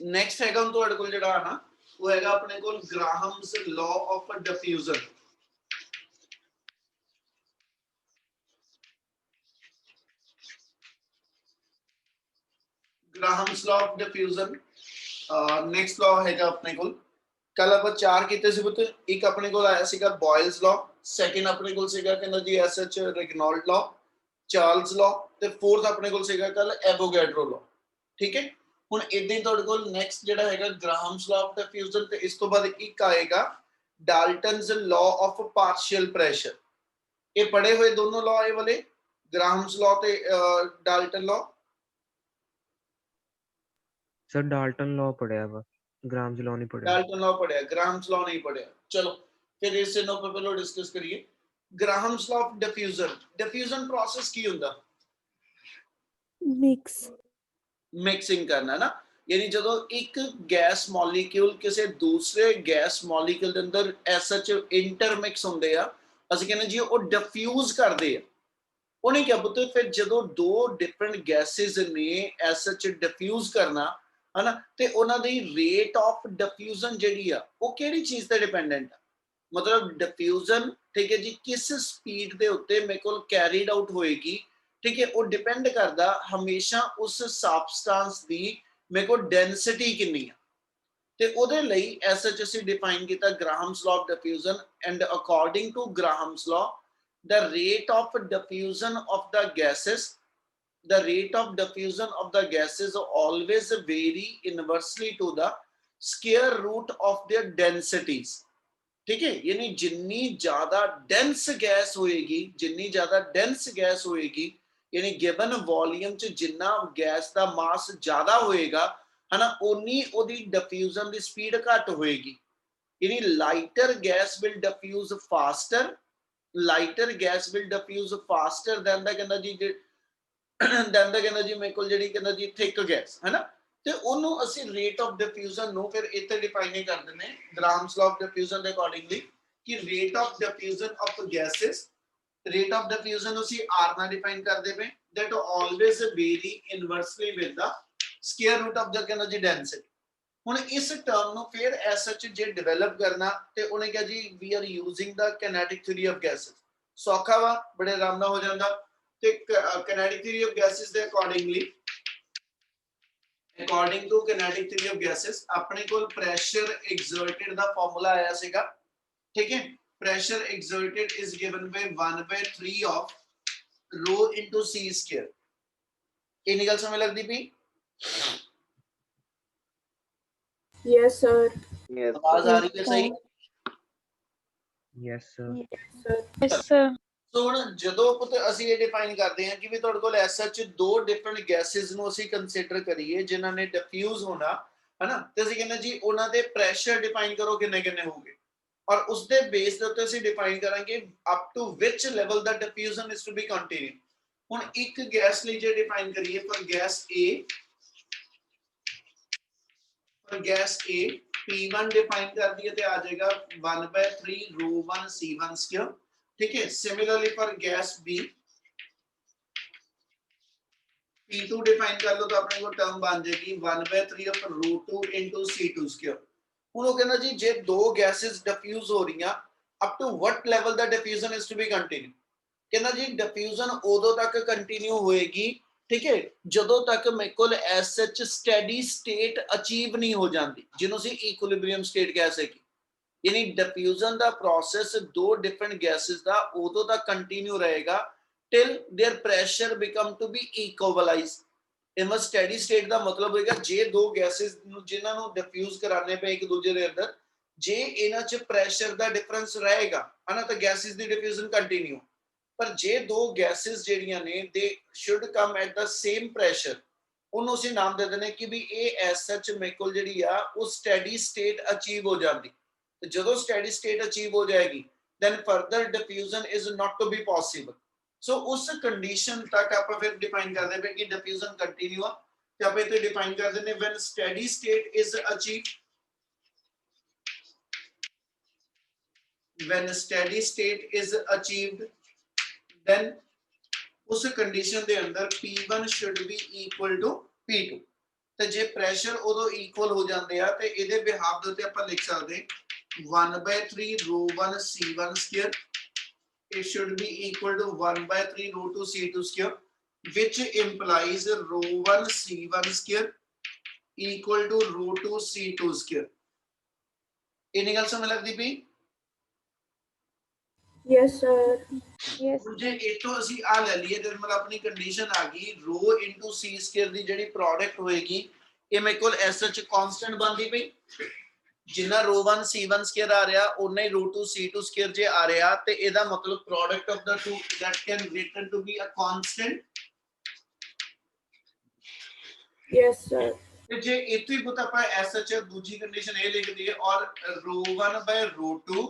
Next ਹੈਗਾ ਹੁਣ ਤੁਹਾਡੇ ਕੋਲ ਜਿਹੜਾ ਨਾ ਉਹ ਹੈਗਾ ਆਪਣੇ ਕੋਲ Graham's law of diffusion. Graham's law of diffusion next law ਹੈਗਾ ਆਪਣੇ ਕੋਲ। ਕੱਲ ਆਪਾਂ ਚਾਰ ਕੀਤੇ ਸੀ ਪੁੱਤ। ਇੱਕ ਆਪਣੇ ਕੋਲ ਆਇਆ ਸੀਗਾ ਬॉयल्स ਲਾਅ, ਸੈਕਿੰਡ ਆਪਣੇ ਕੋਲ ਸੀਗਾ ਕਹਿੰਦਾ ਜੀ ਐਸਐਚ ਰੈਗਨੌਲਡ ਲਾਅ, ਚਾਰਲਸ ਲਾਅ, ਤੇ ਫੋਰਥ ਆਪਣੇ ਕੋਲ ਸੀਗਾ ਕੱਲ ਐਵੋਗੈਡਰੋ ਲਾਅ। ਠੀਕ ਹੈ, ਹੁਣ ਇਦਾਂ ਹੀ ਤੁਹਾਡੇ ਕੋਲ ਨੈਕਸਟ ਜਿਹੜਾ ਹੈਗਾ ਗ੍ਰਾਹਮਸ ਲਾਅ ਆਫ ਡਿਫਿਊਜ਼ਨ, ਤੇ ਇਸ ਤੋਂ ਬਾਅਦ ਇੱਕ ਆਏਗਾ ਡਾਲਟਨਸ ਲਾਅ ਆਫ ਪਾਰਸ਼ੀਅਲ ਪ੍ਰੈਸ਼ਰ। ਇਹ ਪੜੇ ਹੋਏ ਦੋਨੋਂ ਲਾਅ ਇਹ ਵਾਲੇ, ਗ੍ਰਾਹਮਸ ਲਾਅ ਤੇ Dalton law. Sir Dalton law पढ़िया वा, ग्राम्स लॉ नहीं पढ़िया। डाल्टन लॉ पढ़िया, ग्राहम्स लॉ नहीं पढ़िया। चलो फिर इससे नो पे पहले डिस्कस करिए Graham's law of diffusion. Diffusion process की ਹੁੰਦਾ? मिक्सिंग करना ना, यानी ਜਦੋਂ ਇੱਕ ਗੈਸ ਮੋਲੀਕਿਊਲ ਕਿਸੇ ਦੂਸਰੇ ਗੈਸ ਮੋਲੀਕਿਊਲ ਦੇ ਅੰਦਰ ਐਸਐਚ ਇੰਟਰਮਿਕਸ ਹੁੰਦੇ ਆ, ਅਸੀਂ ਕਹਿੰਦੇ ਜੀ ਉਹ ਡਿਫਿਊਜ਼ ਕਰਦੇ ਆ। ਉਹਨੇ ਕਿਹਾ ਪੁੱਤ ਫਿਰ ਜਦੋਂ ਦੋ ਡਿਫਰੈਂਟ ਗੈਸਿਸ ਨੇ ਐਸਐਚ ਡਿਫਿਊਜ਼ ਕਰਨਾ है ना, ਤੇ ਉਹਨਾਂ ਦੀ ਰੇਟ ਆਫ ਡਿਫਿਊਜ਼ਨ ਜਿਹੜੀ ਆ ਉਹ ਕਿਹੜੀ ਚੀਜ਼ ਤੇ ਡਿਪੈਂਡੈਂਟ ਆ? ਮਤਲਬ ਡਿਫਿਊਜ਼ਨ ਠੀਕ ਹੈ ਜੀ ਕਿਸ ਸਪੀਡ ਦੇ ਉੱਤੇ ਮੇਰੇ ਕੋਲ ਕੈਰੀਡ ਆਊਟ ਹੋਏਗੀ, ਠੀਕ ਹੈ, ਉਹ ਡਿਪੈਂਡ ਕਰਦਾ ਹਮੇਸ਼ਾ ਉਸ ਸਬਸਟੈਂਸ ਦੀ ਮੇਰੇ ਕੋਲ ਡੈਂਸਿਟੀ ਕਿੰਨੀ ਆ। ਤੇ ਉਹਦੇ ਲਈ ਐਸਐਚ ਅਸੀਂ ਡਿਫਾਈਨ ਕੀਤਾ Graham's law of diffusion, and according to Graham's law the rate of diffusion of the gases always vary inversely to the square root of their densities। ठीक है, यानी जितनी ज्यादा डेंस गैस होएगी, जितनी ज्यादा डेंस गैस होएगी, यानी गिवन वॉल्यूम च जिन्ना गैस का मास ज्यादा होएगा है ना, उन्नी ओदी डिफ्यूजन की स्पीड घट होएगी। यानी lighter gas will diffuse faster, lighter gas will diffuse faster than the ਕਹਿੰਦਾ ਜੀ than the ਕਹਿੰਦਾ ਜੀ ਮੇਰੇ ਕੋਲ ਜਿਹੜੀ ਕਹਿੰਦਾ ਜੀ thick gas ਹੈ ਨਾ। ਤੇ ਉਹਨੂੰ ਅਸੀਂ rate of diffusion ਨੂੰ ਫਿਰ ਇੱਥੇ ਡਿਫਾਈਨ ਕਰ ਦਿੰਦੇ ਗ੍ਰਾਹਮਸ ਲਾਅ ਆਫ ਡਿਫਿਊਜ਼ਨ ਦੇ ਅਕੋਰਡਿੰਗਲੀ ਕਿ rate of diffusion of gases, rate of diffusion ਅਸੀਂ r ਨਾਲ ਡਿਫਾਈਨ ਕਰਦੇ ਪਏ, that always vary inversely with the square root of the ਕਹਿੰਦਾ ਜੀ density। ਹੁਣ ਇਸ ਟਰਮ ਨੂੰ ਫਿਰ ਐਸਐਚ ਜੇ ਡਿਵੈਲਪ ਕਰਨਾ ਤੇ ਉਹਨੇ ਕਿਹਾ ਜੀ we are using the kinetic theory of gases. ਸੌਖਾ ਵਾ, ਬੜੇ ਆਰਾਮ ਨਾਲ ਹੋ ਜਾਂਦਾ। ਤੇ ਕਿਨੈਟਿਕ ਥਿਊਰੀ ਆਫ ਗੈਸਸ ਦੇ accordingly, according to kinetic theory of gases ਆਪਣੇ ਕੋਲ ਪ੍ਰੈਸ਼ਰ ਐਗਜ਼ਰਟਡ ਦਾ ਫਾਰਮੂਲਾ ਆਇਆ ਸੀਗਾ। ਠੀਕ ਹੈ, pressure exerted is given by 1/3 of rho into c square. ਕਿੰਨੀ ਗੱਲ ਸਮਝ ਲੱਗਦੀ ਪਈ? Yes sir। आवाज आ रही है सही? Yes sir. Yes sir। ਸੋ ਹੁਣ ਜਦੋਂ ਪੁੱਤ ਅਸੀਂ ਇਹ ਡਿਫਾਈਨ ਕਰਦੇ ਹਾਂ ਕਿ ਵੀ ਤੁਹਾਡੇ ਕੋਲ ਐਸਐਚ ਦੋ ਡਿਫਰੈਂਟ ਗੈਸਿਸ ਨੂੰ ਅਸੀਂ ਕੰਸੀਡਰ ਕਰੀਏ ਜਿਨ੍ਹਾਂ ਨੇ ਡਿਫਿਊਜ਼ ਹੋਣਾ ਹੈ ਨਾ, ਤੇ ਅਸੀਂ ਕਹਿੰਦੇ ਜੀ ਉਹਨਾਂ ਦੇ ਪ੍ਰੈਸ਼ਰ ਡਿਫਾਈਨ ਕਰੋ ਕਿੰਨੇ ਕਿੰਨੇ ਹੋਗੇ, ਔਰ ਉਸ ਦੇ ਬੇਸ ਦੇ ਉੱਤੇ ਅਸੀਂ ਡਿਫਾਈਨ ਕਰਾਂਗੇ up to which level the diffusion is to be continue. ਹੁਣ ਇੱਕ ਗੈਸ ਲਈ ਜੇ ਡਿਫਾਈਨ ਕਰੀਏ for gas A, for gas A P1 define कर दिए तो आ जाएगा 1/3 ρ1 C1 स्क्वायर। ठीक है, similarly for gas B P2 define कर लो तो अपने को टर्म बन जाएगी 1/3 ऑफ ρ2 इनटू C2 स्क्वायर। ਹੁਣ ਉਹ ਕਹਿੰਦਾ ਜੀ ਜੇ ਦੋ ਗੈसेस ਡਿਫਿਊਜ਼ ਹੋ ਰਹੀਆਂ up to what level the diffusion is to be continue. ਕਹਿੰਦਾ ਜੀ ਡਿਫਿਊਜ਼ਨ ਉਦੋਂ ਤੱਕ ਕੰਟੀਨਿਊ ਹੋਏਗੀ, ਠੀਕ ਹੈ, ਜਦੋਂ ਤੱਕ ਮੇਰੇ ਕੋਲ ਐਸਐਚ ਸਟੈਡੀ ਸਟੇਟ ਅਚੀਵ ਨਹੀਂ ਹੋ ਜਾਂਦੀ, ਜਿਹਨੂੰ ਅਸੀਂ ਇਕੁਇਲਿਬ੍ਰੀਅਮ ਸਟੇਟ ਕਹਿ ਸਕੀਏ। ਯਾਨੀ ਡਿਫਿਊਜ਼ਨ ਦਾ ਪ੍ਰੋਸੈਸ ਦੋ ਡਿਫਰੈਂਟ ਗੈसेस ਦਾ ਉਦੋਂ ਤੱਕ ਕੰਟੀਨਿਊ ਰਹੇਗਾ till their pressure become to be equalized। In steady state ਦਾ ਮਤਲਬ ਹੋਏਗਾ ਜੇ ਦੋ ਗੈसेस ਨੂੰ ਜਿਨ੍ਹਾਂ ਨੂੰ ਡਿਫਿਊਜ਼ ਕਰਾਣੇ ਪਏ ਇੱਕ ਦੂਜੇ ਦੇ ਅੰਦਰ, ਜੇ ਇਹਨਾਂ 'ਚ ਪ੍ਰੈਸ਼ਰ ਦਾ ਡਿਫਰੈਂਸ ਰਹੇਗਾ ਹਨਾ ਤਾਂ ਗੈसेस ਦੀ ਡਿਫਿਊਜ਼ਨ ਕੰਟੀਨਿਊ। ਪਰ ਜੇ ਦੋ ਗੈसेस ਜਿਹੜੀਆਂ ਨੇ they should come at the same pressure, ਉਹਨੂੰ ਅਸੀਂ ਨਾਮ ਦੇ ਦਿੰਦੇ ਕਿ ਵੀ ਇਹ ਐਸਐਚ ਮੇਰੇ ਕੋਲ ਜਿਹੜੀ ਆ ਉਹ ਸਟੈਡੀ ਸਟੇਟ ਅਚੀਵ ਹੋ ਜਾਂਦੀ। ਤੇ ਜਦੋਂ ਸਟੈਡੀ ਸਟੇਟ ਅਚੀਵ ਹੋ ਜਾਏਗੀ then further diffusion is not to be possible। ਸੋ ਉਸ ਕੰਡੀਸ਼ਨ ਤੱਕ ਆਪਾਂ ਫਿਰ ਡਿਫਾਈਨ ਕਰਦੇ ਪਏ ਕਿ ਡਿਫਿਊਜ਼ਨ ਕੰਟੀਨਿਊ ਆ, ਤੇ ਆਪਾਂ ਇੱਥੇ ਡਿਫਾਈਨ ਕਰ ਦਿੰਦੇ when steady state is achieved, when steady state is achieved then उस कंडीशन के अंदर P1 should be equal to P2। ਤੇ ਜੇ ਪ੍ਰੈਸ਼ਰ ਉਦੋਂ ਇਕੁਅਲ ਹੋ ਜਾਂਦੇ ਆ ਤੇ ਇਹਦੇ ਬਿਹਾਫ ਦੇ ਉੱਤੇ ਆਪਾਂ ਲਿਖ ਸਕਦੇ 1/3 ρ1 c1 square it should be equal to 1/3 ρ2 c2 square, which implies ρ1 c1 square equal to ρ2 c2 square. इन्हीं गल समझ लगती पई? Yes, sir. Yes. ਜੇ ਇਥੋਂ ਅਸੀਂ ਆ ਲੈ ਲਈਏ ਤੇ ਮਤਲਬ ਆਪਣੀ ਕੰਡੀਸ਼ਨ ਆ ਗਈ ρ into c square ਦੀ ਜਿਹੜੀ ਪ੍ਰੋਡਕਟ ਹੋਏਗੀ ਇਹ ਮੇਰੇ ਕੋਲ ਐਸਐਚ ਕਾਂਸਟੈਂਟ ਬਣਦੀ ਪਈ ਜਿੰਨਾ ρ1 c1 ਸਕੁਅਰ ਆ ਰਿਹਾ ਉਨਾ ਹੀ ρ2 c2 ਸਕੁਅਰ ਜੇ ਆ ਰਿਹਾ ਤੇ ਇਹਦਾ ਮਤਲਬ product of the two that can written to be a constant Yes, sir. ਤੇ ਜੇ ਇਥੋਂ ਹੀ ਪੁੱਤ ਆਪਾਂ ਐਸਐਚ ਦੂਜੀ ਕੰਡੀਸ਼ਨ ਇਹ ਲਿਖ ਦਈਏ ਔਰ ρ1/ρ2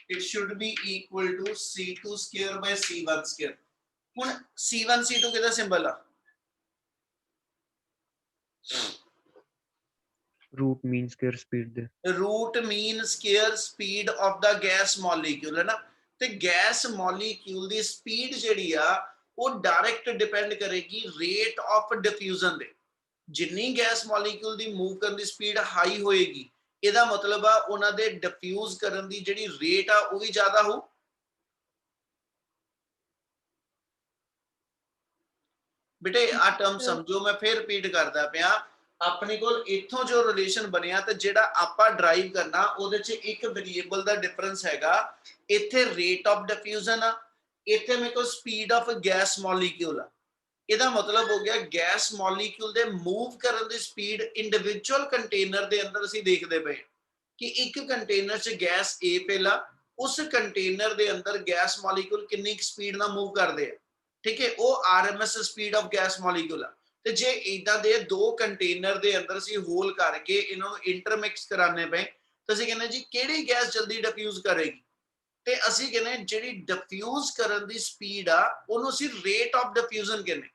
it should be equal to c2 square by c1 square ਹੁਣ c1 c2 ਕਿਹਦਾ ਸਿੰਬਲ ਆ root mean square speed the root mean square speed of the gas molecule है ना ते गैस मॉलिक्यूल दी स्पीड जेड़ी आ वो डायरेक्ट डिपेंड करेगी rate of diffusion दे जिन्नी गैस मॉलिक्यूल दी मूव करन दी स्पीड हाई होएगी ਇਹਦਾ ਮਤਲਬ ਆ ਉਹਨਾਂ ਦੇ ਡਿਫਿਊਜ਼ ਕਰਨ ਦੀ ਜਿਹੜੀ ਰੇਟ ਆ ਉਹ ਵੀ ਜ਼ਿਆਦਾ ਹੋ ਬੇਟੇ ਆ ਟਰਮ ਸਮਝੋ ਮੈਂ ਫੇਰ ਰਿਪੀਟ ਕਰਦਾ ਪਿਆ ਆਪਣੇ ਕੋਲ ਇੱਥੋਂ ਜੋ ਰਿਲੇਸ਼ਨ ਬਣਿਆ ਤੇ ਜਿਹੜਾ ਆਪਾਂ ਡਰਾਈਵ ਕਰਨਾ ਉਹਦੇ ਚ ਇੱਕ ਵੇਰੀਏਬਲ ਦਾ ਡਿਫਰੈਂਸ ਹੈਗਾ ਇੱਥੇ ਰੇਟ ਆਫ ਡਿਫਿਊਜ਼ਨ ਆ ਇੱਥੇ ਮੇਰੇ ਕੋਲ ਸਪੀਡ ਆਫ ਗੈਸ ਮੋਲੀਕਿਊਲ ਆ ਇਹਦਾ ਮਤਲਬ ਹੋ ਗਿਆ ਗੈਸ ਮੋਲੀਕਿਊਲ ਦੇ ਮੂਵ ਕਰਨ ਦੀ ਸਪੀਡ ਇੰਡੀਵਿਜੂਅਲ ਕੰਟੇਨਰ ਦੇ ਅੰਦਰ ਅਸੀਂ ਦੇਖਦੇ ਪਏ ਕਿ ਇੱਕ ਕੰਟੇਨਰ 'ਚ ਗੈਸ A ਪਹਿਲਾ ਉਸ ਕੰਟੇਨਰ ਦੇ ਅੰਦਰ ਗੈਸ ਮੋਲੀਕਿਊਲ ਕਿੰਨੀ ਸਪੀਡ ਨਾਲ ਮੂਵ ਕਰਦੇ ਆ ਠੀਕ ਹੈ ਉਹ RMS speed of gas molecule ਆ ਤੇ ਜੇ ਇਦਾਂ ਦੇ ਦੋ ਕੰਟੇਨਰ ਦੇ ਅੰਦਰ ਅਸੀਂ ਹੋਲ ਕਰਕੇ ਇਹਨਾਂ ਨੂੰ ਇੰਟਰਮਿਕਸ ਕਰਾਣੇ ਪਏ ਤਾਂ ਅਸੀਂ ਕਹਿੰਦੇ ਜੀ ਕਿਹੜੀ ਗੈਸ ਜਲਦੀ ਡਿਫਿਊਜ਼ ਕਰੇਗੀ ਤੇ ਅਸੀਂ ਕਹਿੰਦੇ ਜਿਹੜੀ ਡਿਫਿਊਜ਼ ਕਰਨ ਦੀ ਸਪੀਡ ਆ ਉਹਨੂੰ ਅਸੀਂ ਰੇਟ ਆਫ ਡਿਫਿਊਜ਼ਨ ਕਹਿੰਦੇ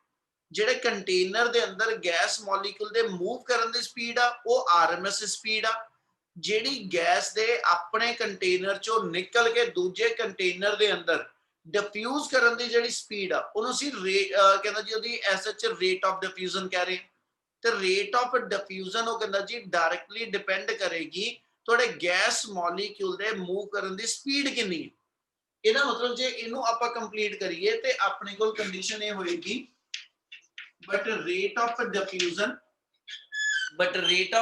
ਜਿਹੜੇ ਕੰਟੇਨਰ ਦੇ ਅੰਦਰ ਗੈਸ ਮੋਲੀਕਿਊਲ ਦੇ ਮੂਵ ਕਰਨ ਦੀ ਸਪੀਡ ਆ ਉਹ RMS ਸਪੀਡ ਆ ਜਿਹੜੀ ਗੈਸ ਦੇ ਆਪਣੇ ਕੰਟੇਨਰ ਚੋਂ ਨਿਕਲ ਕੇ ਦੂਜੇ ਕੰਟੇਨਰ ਦੇ ਅੰਦਰ ਡਿਫਿਊਜ਼ ਕਰਨ ਦੀ ਜਿਹੜੀ ਸਪੀਡ ਆ ਉਹਨੂੰ ਅਸੀਂ ਕਹਿੰਦਾ ਜੀ ਉਹਦੀ ਐਸਐਚ ਰੇਟ ਆਫ ਡਿਫਿਊਜ਼ਨ ਕਹਿ ਰਹੇ ਤੇ ਰੇਟ ਆਫ ਡਿਫਿਊਜ਼ਨ ਉਹ ਕਹਿੰਦਾ ਜੀ ਡਾਇਰੈਕਟਲੀ ਡਿਪੈਂਡ ਕਰੇਗੀ ਤੁਹਾਡੇ ਗੈਸ ਮੋਲੀਕਿਊਲ ਦੇ ਮੂਵ ਕਰਨ ਦੀ ਸਪੀਡ ਕਿੰਨੀ ਹੈ ਇਹਦਾ ਮਤਲਬ ਜੇ ਇਹਨੂੰ ਆਪਾਂ ਕੰਪਲੀਟ ਕਰੀਏ ਤੇ ਆਪਣੇ ਕੋਲ ਕੰਡੀਸ਼ਨ ਇਹ ਹੋਏਗੀ ਬਟ ਰੇਟ ਆਫ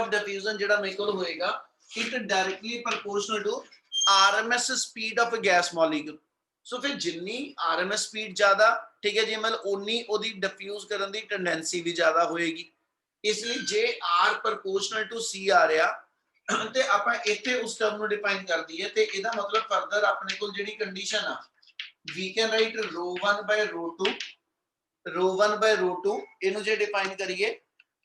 ਡਿਫਿਊਜ਼ਨ ਜਿਹੜਾ ਮੇਰੇ ਕੋਲ ਹੋਏਗਾ it directly proportional to RMS speed of a gas molecule so ਫਿਰ ਜਿੰਨੀ RMS speed ਜ਼ਿਆਦਾ ਠੀਕ ਹੈ ਜੀ ਮਤਲਬ ਉਨੀ ਉਹਦੀ ਡਿਫਿਊਜ਼ ਕਰਨ ਦੀ ਟੈਂਡੈਂਸੀ ਵੀ ਜ਼ਿਆਦਾ ਹੋਏਗੀ ਇਸ ਲਈ ਜੇ R proportional to C ਆ ਰਿਹਾ ਤੇ ਆਪਾਂ ਇੱਥੇ ਉਸ ਟਰਮ ਨੂੰ ਡਿਫਾਈਨ ਕਰ ਦਈਏ ਤੇ ਇਹਦਾ ਮਤਲਬ ਫਰਦਰ ਆਪਣੇ ਕੋਲ ਜਿਹੜੀ ਕੰਡੀਸ਼ਨ ਆ we can write ρ1/ρ2 ਇਹਨੂੰ ਜੇ ਡਿਫਾਈਨ ਕਰੀਏ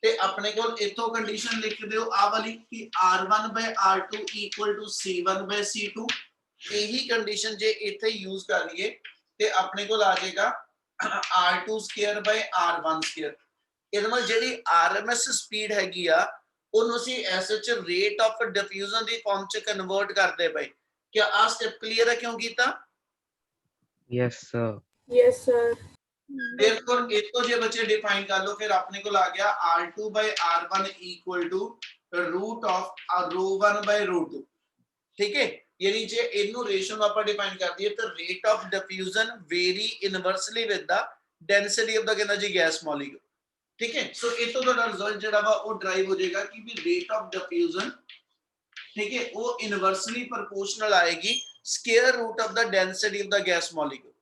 ਤੇ ਆਪਣੇ ਕੋਲ ਇਥੋਂ ਕੰਡੀਸ਼ਨ ਲਿਖ ਦਿਓ ਆ ਵਾਲੀ ਕਿ R1/R2 equal to C1/C2 ਇਹੀ ਕੰਡੀਸ਼ਨ ਜੇ ਇੱਥੇ ਯੂਜ਼ ਕਰ ਲਈਏ ਤੇ ਆਪਣੇ ਕੋਲ ਆ ਜਾਏਗਾ R2 square by R1 square ਇਹਦੇ ਨਾਲ ਜਿਹੜੀ RMS ਸਪੀਡ ਹੈਗੀ ਆ ਉਹਨੂੰ ਅਸੀਂ SH rate of diffusion the farm ਚ ਕਨਵਰਟ ਕਰਦੇ ਪਏ ਕਿ ਆ ਸਟੈਪ ਕਲੀਅਰ ਹੈ ਕਿਉਂ ਕੀਤਾ yes sir Yes, sir. therefore ਇਤੋਂ ਜੇ ਬੱਚੇ ਡਿਫਾਈਨ ਕਰ ਲਓ ਫਿਰ ਆਪਣੇ ਕੋਲ ਆ ਗਿਆ R2/R1 equal to root of ρ1/ρ2 ਠੀਕ ਹੈ ਯਾਨੀ ਜੇ ਇਹਨੂੰ ਰੇਸ਼ੋ ਨੂੰ ਆਪਾਂ ਡਿਫਾਈਨ ਕਰ ਦਈਏ ਤਾਂ rate of diffusion vary inversely with the density of the ਕਹਿੰਦਾ ਜੀ ਗੈਸ ਮੋਲੀਕਿਊਲ ਠੀਕ ਹੈ ਸੋ ਇਤੋਂ ਤੁਹਾਡਾ ਰਿਜ਼ਲਟ ਜਿਹੜਾ ਵਾ ਉਹ ਡਰਾਈਵ ਹੋ ਜਾਏਗਾ ਕਿ ਵੀ ਰੇਟ ਆਫ ਡਿਫਿਊਜ਼ਨ ਠੀਕ ਹੈ ਉਹ ਇਨਵਰਸਲੀ ਪ੍ਰੋਪੋਰਸ਼ਨਲ ਆਏਗੀ square root of the density of the gas molecule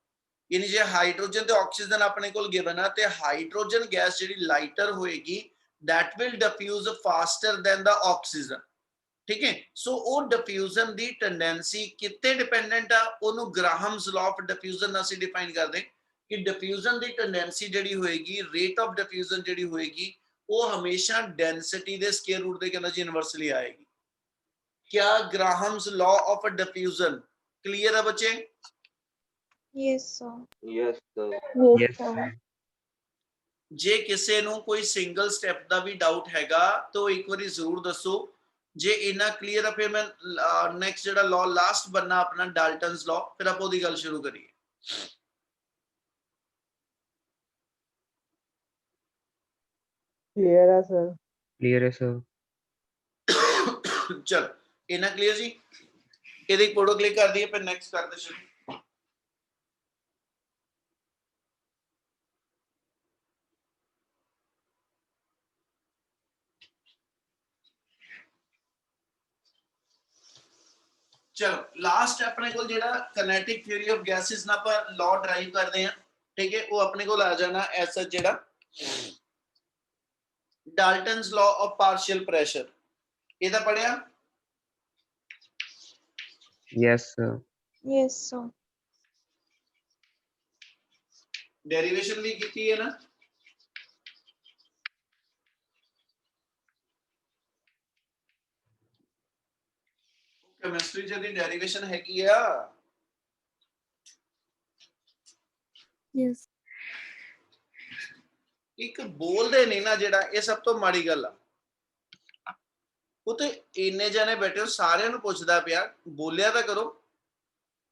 यानी जे हाइड्रोजन ते ऑक्सीजन अपने को गिवन है ते हाइड्रोजन गैस ਜਿਹੜੀ ਲਾਈਟਰ ਹੋਏਗੀ that will diffuse faster than the oxygen ਠੀਕ ਹੈ ਸੋ ਉਹ ਡਿਫਿਊਜ਼ਨ ਦੀ ਟੈਂਡੈਂਸੀ ਕਿਤੇ ਡਿਪੈਂਡੈਂਟ ਆ ਉਹਨੂੰ ਗ੍ਰਾਹਮਸ ਲਾਅ ਆਫ ਡਿਫਿਊਜ਼ਨ ਨਾਲ ਅਸੀਂ ਡਿਫਾਈਨ ਕਰਦੇ ਕਿ ਡਿਫਿਊਜ਼ਨ ਦੀ ਟੈਂਡੈਂਸੀ ਜਿਹੜੀ ਹੋਏਗੀ ਰੇਟ ਆਫ ਡਿਫਿਊਜ਼ਨ ਜਿਹੜੀ ਹੋਏਗੀ ਉਹ ਹਮੇਸ਼ਾ ਡੈਂਸਿਟੀ ਦੇ ਸਕੁਅਰ ਰੂਟ ਦੇ ਕਹਿੰਦਾ ਜੀ ਇਨਵਰਸਲੀ ਆਏਗੀ क्या Graham's law of diffusion clear है बच्चे? Yes, sir. Yes, sir. Yes sir जे किसी ਨੂੰ ਕੋਈ ਸਿੰਗਲ ਸਟੈਪ ਦਾ ਵੀ ਡਾਊਟ ਹੈਗਾ ਤਾਂ ਇੱਕ ਵਾਰੀ ਜ਼ਰੂਰ ਦੱਸੋ ਜੇ ਇਨਾ ਕਲੀਅਰ ਹੈ ਫਿਰ ਮੈਂ ਨੈਕਸਟ ਜਿਹੜਾ ਲਾਅ ਲਾਸਟ ਬੰਨਾ ਆਪਣਾ ਡਾਲਟਨਸ ਲਾਅ ਫਿਰ ਆਪਾਂ ਉਹਦੀ ਗੱਲ ਸ਼ੁਰੂ ਕਰੀਏ क्लियर है सर क्लियर है सर। चलो इना क्लियर जी, ਇਹਦੀ ਫੋਟੋ ਕਲਿੱਕ ਕਰ ਦਈਏ ਫਿਰ ਨੈਕਸਟ ਕਰਦੇ ਸ਼ੁਰੂ। चलो लास्ट अपने को जेड़ा kinetic theory of gases ना पर लॉ ड्राइव करते हैं, ठीक है, वो अपने को आ जाना ऐसा जेड़ा Dalton's law of partial pressure, ਇਹਦਾ पढ़िया? Yes sir. Yes, sir. Derivation भी की है ना? केमिस्ट्री जदी डेरिवेशन है की है। Yes. एक बोलते नहीं ना जेड़ा, ये सब तो माड़ी गल आ। वो तो इन्ने जने बैठे हो सारे नु पूछदा पिया, बोलिया तो करो।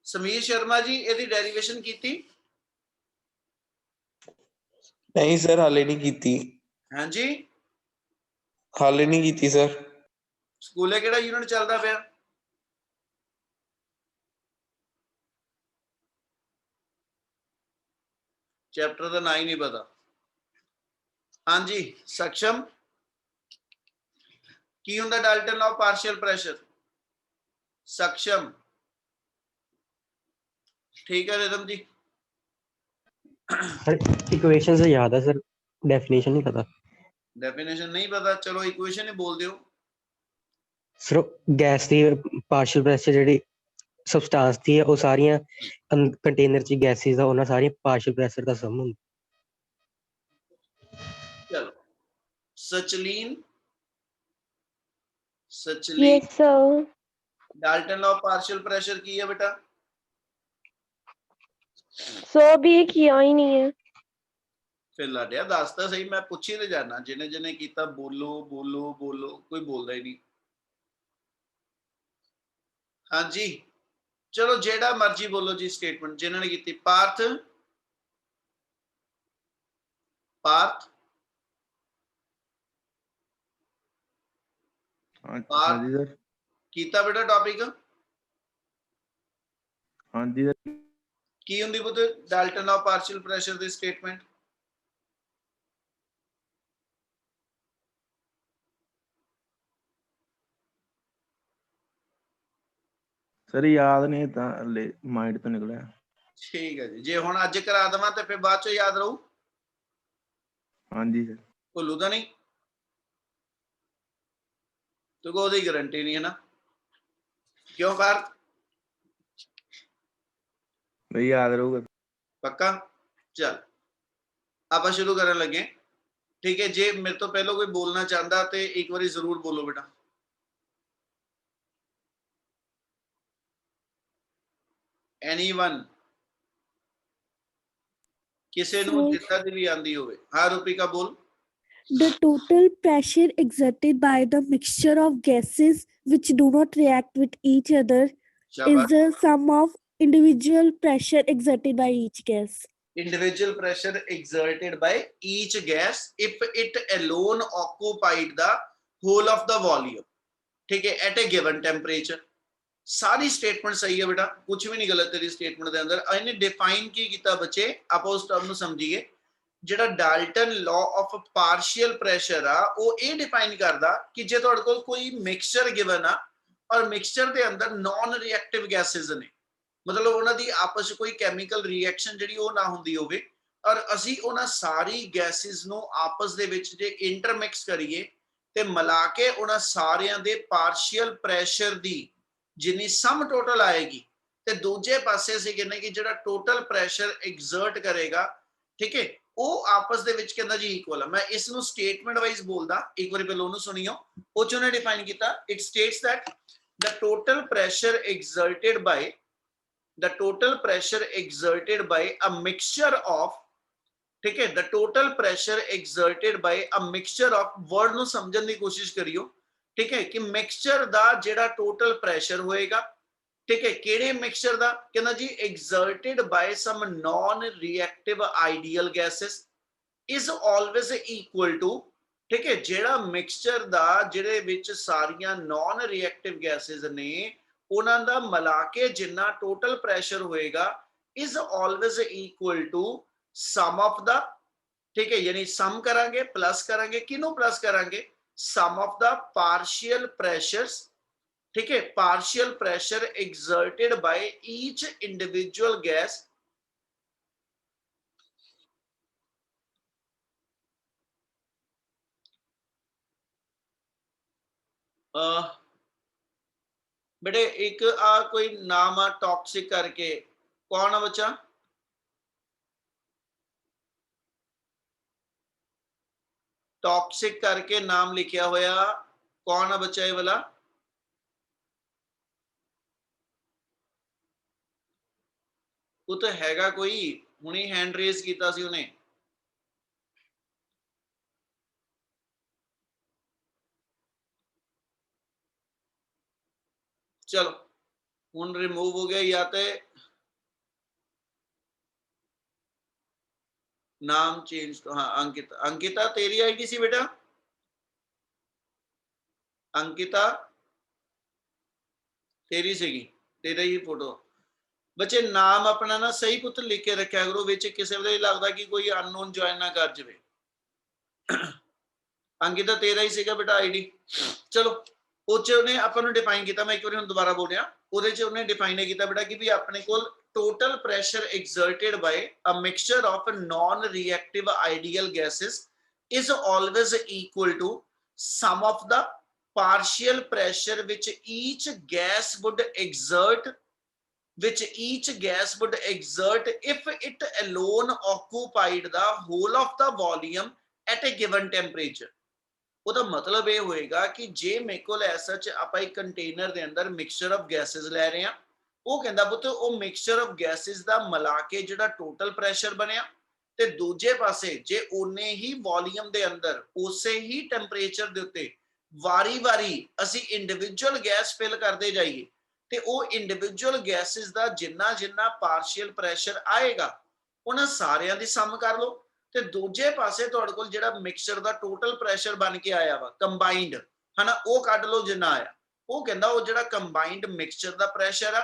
समीर शर्मा जी ਇਹਦੀ डेरिवेशन कीती? नहीं सर हाले नहीं कीती। हाँ जी, हाले नहीं कीती सर। स्कूले केड़ा यूनिट चलदा पिया? चैप्टर का ना ही नहीं पता। हाँ जी सक्षम, की हुंदा डाल्टन लॉ पार्शियल प्रेशर? सक्षम ठीक है रिदम जी। इक्वेशन से याद है सर, डेफिनेशन नहीं पता। डेफिनेशन नहीं पता, चलो इक्वेशन ही बोल दियो। सर गैस ਦੀ ਪਾਰਸ਼ਲ ਪ੍ਰੈਸ਼ਰ ਜਿਹੜੀ ਸਬਸਟੈਂਸ ਦੀ ਹੈ ਉਹ ਸਾਰੀਆਂ ਕੰਟੇਨਰ ਚ ਗੈਸਿਸ ਆ, ਉਹਨਾਂ ਸਾਰੀਆਂ ਪਾਰਸ਼ਲ ਪ੍ਰੈਸ਼ਰ ਦਾ ਸਮ ਹੁੰਦਾ। चलो सचलीन, Yes, sir. Dalton law partial pressure की है बेटा? So भी किया ही नहीं है। फिर लाडिया दसता सही, मैं पूछ ही नहीं जाना, जिन्हें जिन्हें कीता बोलो बोलो बोलो, कोई बोलता ही नहीं। हाँ जी चलो जेड़ा मर्जी बोलो जी स्टेटमेंट जिन्होंने की। पार्थ, पार्थ हाँ जी सर। कीता बेटा टॉपिक? हाँ जी सर। की हुंदी पुत डाल्टन लॉ पार्शियल प्रेशर दी स्टेटमेंट? सर याद नहीं था, माइंड तो निकला। ठीक है जी, जे हुण अज करा देवां ते फिर बाद चो याद रहू? हाँ जी सर। भुल्लू तो नहीं? तो कोई गारंटी नहीं है ना, क्यों पार्थ? भाई याद रहूगा पक्का? चल आप शुरू करने लगे, ठीक है। जे मेरे तो पहले कोई बोलना चाहता तो एक बार जरूर बोलो बेटा। एनीवन? किसी नू जितना दी भी आंदी होवे। हाँ रूपिका बोल। The total pressure exerted by the mixture of gases which do not react with each other is शाबाश। the sum of individual pressure exerted by each gas. Individual pressure exerted by each gas if it alone occupied the whole of the volume, ठीक है, at a given temperature। सारी statement सही है बेटा, कुछ भी नहीं गलत तेरी स्टेटमेंट के अंदर। इन्हें डिफाइन की किया बच्चे, आप उस टर्म ਨੂੰ ਸਮਝੀਏ। ਜਿਹੜਾ Dalton law of partial pressure आ ਉਹ ਇਹ डिफाइन करदा कि जे ਤੁਹਾਡੇ ਕੋਲ ਕੋਈ ਮਿਕਸਚਰ गिवन आ और मिक्सचर ਦੇ ਅੰਦਰ नॉन रिएक्टिव गैसेस ਨੇ, मतलब ਉਹਨਾਂ ਦੀ ਆਪਸ ਵਿੱਚ ਕੋਈ ਕੈਮੀਕਲ ਰਿਐਕਸ਼ਨ ਜਿਹੜੀ ਉਹ ਨਾ ਹੁੰਦੀ ਹੋਵੇ, ਔਰ ਅਸੀਂ ਉਹਨਾਂ ਸਾਰੀ ਗੈਸਿਸ ਨੂੰ ਆਪਸ ਦੇ ਵਿੱਚ ਜੇ ਇੰਟਰਮਿਕਸ ਕਰੀਏ ਤੇ ਮਿਲਾ ਕੇ ਉਹਨਾਂ ਸਾਰਿਆਂ ਦੇ ਪਾਰਸ਼ੀਅਲ ਪ੍ਰੈਸ਼ਰ ਦੀ जिन्नी सम टोटल आएगी ते दूजे पासे से कहने कि जेड़ा टोटल प्रेशर एक्सर्ट करेगा, ठीक है, वो आपस दे विच कहंदा जी इक्वल है। मैं इस नु स्टेटमेंट वाइज बोलदा, एक बार पहले ओनु सुनियो। ओ चोने डिफाइन कीता, it states that the total pressure exerted by a mixture of, ठीक है, the total pressure exerted by a mixture of, word नु समझण दी कोशिश करियो, ठीक है, कि मिक्सचर दा जेड़ा टोटल प्रेशर होएगा, ठीक है, केड़े मिक्सचर दा कहना जी exerted by some non reactive ideal gases is always equal to ठीक है, जेड़ा मिक्सचर दा जेड़े विच सारियां नॉन रिएक्टिव गैसेस ने उन्हां दा मिला के जिन्ना टोटल प्रेशर होएगा is always equal to sum of the, ठीक है, यानी सम करांगे प्लस करांगे, किनू प्लस करांगे, सम ऑफ द पार्शियल प्रेशर्स, ठीक है, partial pressure exerted by each individual gas बेटे एक आ कोई नाम आ टॉक्सिक करके, कौन है बच्चा? टॉक्सिक करके नाम लिखा होया, कौन है बच्चा ये वाला? वो तो हैगा कोई, हुणे हैंड रेज कीता सी उन्हें। चलो हुण रिमूव हो गया, या तो नाम चेंज, हाँ अंकिता, अंकिता तेरी आईडी सी बेटा, अंकिता तेरी सीगी, तेरा ही फोटो। बच्चे नाम अपना ना सही पुत लिख के रखा करो, विच किसी वे लगता कि कोई अननोन ज्वाइन ना कर जाए। अंकिता तेरा ही सीगा बेटा आईडी। चलो उन्हें अपन डिफाइन किया, मैं एक बार दोबारा बोल रहा, उन्हें डिफाइन किया बेटा कि भी अपने को total pressure exerted by a mixture of non reactive ideal gases is always equal to sum of the partial pressure which each gas would exert if it alone occupied the whole of the volume at a given temperature। ਉਹਦਾ ਮਤਲਬ ਇਹ ਹੋਏਗਾ ਕਿ ਜੇ ਮੇਰੇ ਕੋਲ ਐਸਾ ਚ ਆਪਾਂ ਇੱਕ ਕੰਟੇਨਰ ਦੇ ਅੰਦਰ ਮਿਕਸਚਰ ਆਫ ਗੈਸਸ ਲੈ ਰਹੇ ਆ, ਉਹ ਕਹਿੰਦਾ ਪੁੱਤ ਉਹ ਮਿਕਸਚਰ ਆਫ ਗੈਸਸ ਦਾ ਮਿਲਾ ਕੇ ਜਿਹੜਾ ਟੋਟਲ ਪ੍ਰੈਸ਼ਰ ਬਣਿਆ, ਤੇ ਦੂਜੇ ਪਾਸੇ ਜੇ ਉਹਨੇ ਹੀ ਵੋਲੀਅਮ ਦੇ ਅੰਦਰ ਉਸੇ ਹੀ ਟੈਂਪਰੇਚਰ ਦੇ ਉੱਤੇ ਵਾਰੀ-ਵਾਰੀ ਅਸੀਂ ਇੰਡੀਵਿਜੂਅਲ ਗੈਸ ਫਿਲ ਕਰਦੇ ਜਾਈਏ, ਤੇ ਉਹ ਇੰਡੀਵਿਜੂਅਲ ਗੈਸਸ ਦਾ ਜਿੰਨਾ ਜਿੰਨਾ ਪਾਰਸ਼ੀਅਲ ਪ੍ਰੈਸ਼ਰ ਆਏਗਾ ਉਹਨਾਂ ਸਾਰਿਆਂ ਦੀ ਸਮ ਕਰ ਲਓ, ਤੇ ਦੂਜੇ ਪਾਸੇ ਤੁਹਾਡੇ ਕੋਲ ਜਿਹੜਾ ਮਿਕਸਚਰ ਦਾ ਟੋਟਲ ਪ੍ਰੈਸ਼ਰ ਬਣ ਕੇ ਆਇਆ ਵਾ ਕੰਬਾਈਨਡ, ਹਨਾ, ਉਹ ਕੱਢ ਲਓ ਜਿੰਨਾ ਆਇਆ। ਉਹ ਕਹਿੰਦਾ ਉਹ ਜਿਹੜਾ ਕੰਬਾਈਨਡ ਮਿਕਸਚਰ ਦਾ ਪ੍ਰੈਸ਼ਰ ਆ,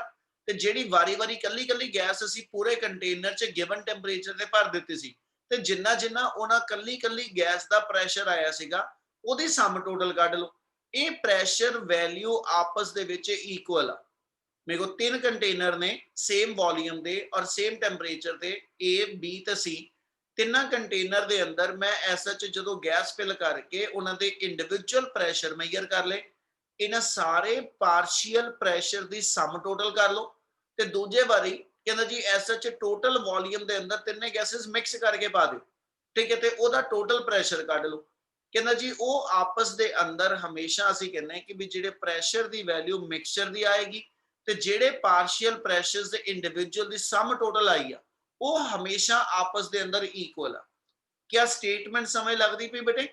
ਤੇ ਜਿਹੜੀ ਵਾਰੀ-ਵਾਰੀ ਕੱਲੀ-ਕੱਲੀ ਗੈਸ ਅਸੀਂ ਪੂਰੇ ਕੰਟੇਨਰ 'ਚ ਗਿਵਨ ਟੈਂਪਰੇਚਰ ਤੇ ਭਰ ਦਿੱਤੀ ਸੀ, ਤੇ ਜਿੰਨਾ ਜਿੰਨਾ ਉਹਨਾਂ ਕੱਲੀ-ਕੱਲੀ ਗੈਸ ਦਾ ਪ੍ਰੈਸ਼ਰ ਆਇਆ ਸੀਗਾ ਉਹਦੀ ਸਮ ਟੋਟਲ ਕੱਢ ਲਓ। ਇਹ ਪ੍ਰੈਸ਼ਰ ਵੈਲਿਊ ਆਪਸ ਦੇ ਵਿੱਚ ਇਕੁਅਲ ਆ। ਮੇਰੇ ਕੋਲ 3 ਕੰਟੇਨਰ ਨੇ ਸੇਮ ਵੋਲੀਅਮ ਦੇ ਔਰ ਸੇਮ ਟੈਂਪਰੇਚਰ ਤੇ, A B ਤੇ C, ਤਿੰਨਾਂ ਕੰਟੇਨਰ ਦੇ ਅੰਦਰ ਮੈਂ ਐਸਾ ਚ ਜਦੋਂ ਗੈਸ ਫਿਲ ਕਰਕੇ ਉਹਨਾਂ ਦੇ ਇੰਡੀਵਿਜੂਅਲ ਪ੍ਰੈਸ਼ਰ ਮੈਜ਼ਰ ਕਰ ਲਏ, ਇਹਨਾਂ ਸਾਰੇ ਪਾਰਸ਼ੀਅਲ ਪ੍ਰੈਸ਼ਰ ਦੀ ਸਮ ਟੋਟਲ ਕਰ ਲਓ, ਤੇ ਦੂਜੇ ਵਾਰੀ ਕਹਿੰਦਾ ਜੀ ਐਸਾ ਚ ਟੋਟਲ ਵੋਲੀਅਮ ਦੇ ਅੰਦਰ ਤਿੰਨੇ ਗੈਸਸ ਮਿਕਸ ਕਰਕੇ ਪਾ ਦਿਓ, ਠੀਕ ਹੈ, ਤੇ ਉਹਦਾ ਟੋਟਲ ਪ੍ਰੈਸ਼ਰ ਕੱਢ ਲਓ। ਕਹਿੰਦਾ ਜੀ ਉਹ ਆਪਸ ਦੇ ਅੰਦਰ ਹਮੇਸ਼ਾ ਅਸੀਂ ਕਹਿੰਦੇ ਕਿ ਵੀ ਜਿਹੜੇ ਪ੍ਰੈਸ਼ਰ ਦੀ ਵੈਲਿਊ ਮਿਕਸਚਰ ਦੀ ਆਏਗੀ ਤੇ ਜਿਹੜੇ ਪਾਰਸ਼ੀਅਲ ਪ੍ਰੈਸ਼ਰਸ ਦੇ ਇੰਡੀਵਿਜੂਅਲ ਦੀ ਸਮ ਟੋਟਲ ਆਈ ਆ ਉਹ ਹਮੇਸ਼ਾ ਆਪਸ ਦੇ ਅੰਦਰ ਇਕੁਅਲ ਆ। क्या स्टेटमेंट समझ लगती पई बेटे?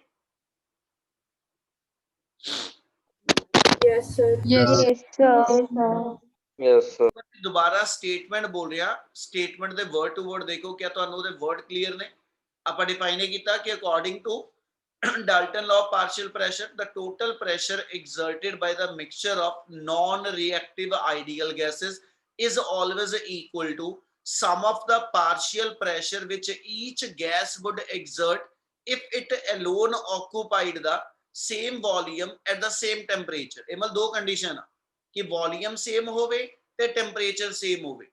Yes, sir. Yes, sir. Yes sir. दोबारा स्टेटमेंट बोल रहा, स्टेटमेंट दे वर्ड टू वर्ड देखो, क्या तुहानू दे वर्ड क्लियर ने? ਆਪਾਂ डिफाइन किया कि according to Dalton law of partial pressure, the total pressure exerted by the mixture of non-reactive ideal gases is always equal to sum of the partial pressure which each gas would exert if it alone occupied the same volume at the same temperature। ਇਹ ਮਤਲਬ ਦੋ condition ਆ ਕਿ volume same ਹੋਵੇ ਤੇ temperature same ਹੋਵੇ,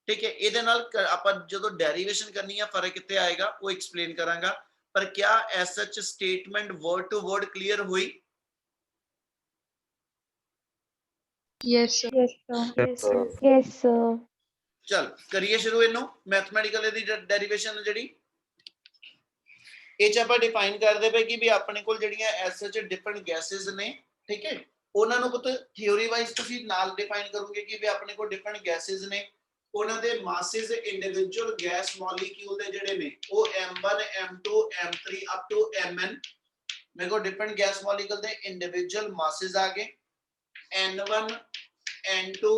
ठीक है। ਇਹਦੇ ਨਾਲ ਆਪਾਂ ਜਦੋਂ ਡੈਰੀਵੇਸ਼ਨ ਕਰਨੀ ਆ ਫਰਕ ਕਿੱਥੇ ਆਏਗਾ ਉਹ ਐਕਸਪਲੇਨ ਕਰਾਂਗਾ, पर क्या एसएच statement word to word clear हुई? Yes, sir. Yes, sir. Yes, sir. Yes, sir. चल करिए शुरू इनू मैथमेटिकल दी डेरिवेशन ਜਿਹੜੀ ਇਹ ਚ ਆਪਾਂ ਡਿਫਾਈਨ ਕਰਦੇ ਪਏ ਕਿ ਵੀ ਆਪਣੇ ਕੋਲ ਜਿਹੜੀਆਂ ਐਸਐਚ ਡਿਫਰੈਂਟ ਗੈਸਸ ਨੇ, ਠੀਕ ਹੈ, ਉਹਨਾਂ ਨੂੰ ਪੁੱਤ ਥਿਉਰੀ ਵਾਈਜ਼ ਤੁਸੀਂ ਨਾਲ ਡਿਫਾਈਨ ਕਰੋਗੇ ਕਿ ਵੀ ਆਪਣੇ ਕੋਲ ਡਿਫਰੈਂਟ ਗੈਸਸ ਨੇ, ਉਹਨਾਂ ਦੇ ਮਾਸਸ ਇੰਡੀਵਿਜੂਅਲ ਗੈਸ ਮੋਲੀਕਿਊਲ ਦੇ ਜਿਹੜੇ ਨੇ ਉਹ m1 m2 m3 up to mn, ਮੇਰੇ ਕੋਲ ਡਿਫਰੈਂਟ ਗੈਸ ਮੋਲੀਕਿਊਲ ਦੇ ਇੰਡੀਵਿਜੂਅਲ ਮਾਸਸ ਆ ਗਏ n1 n2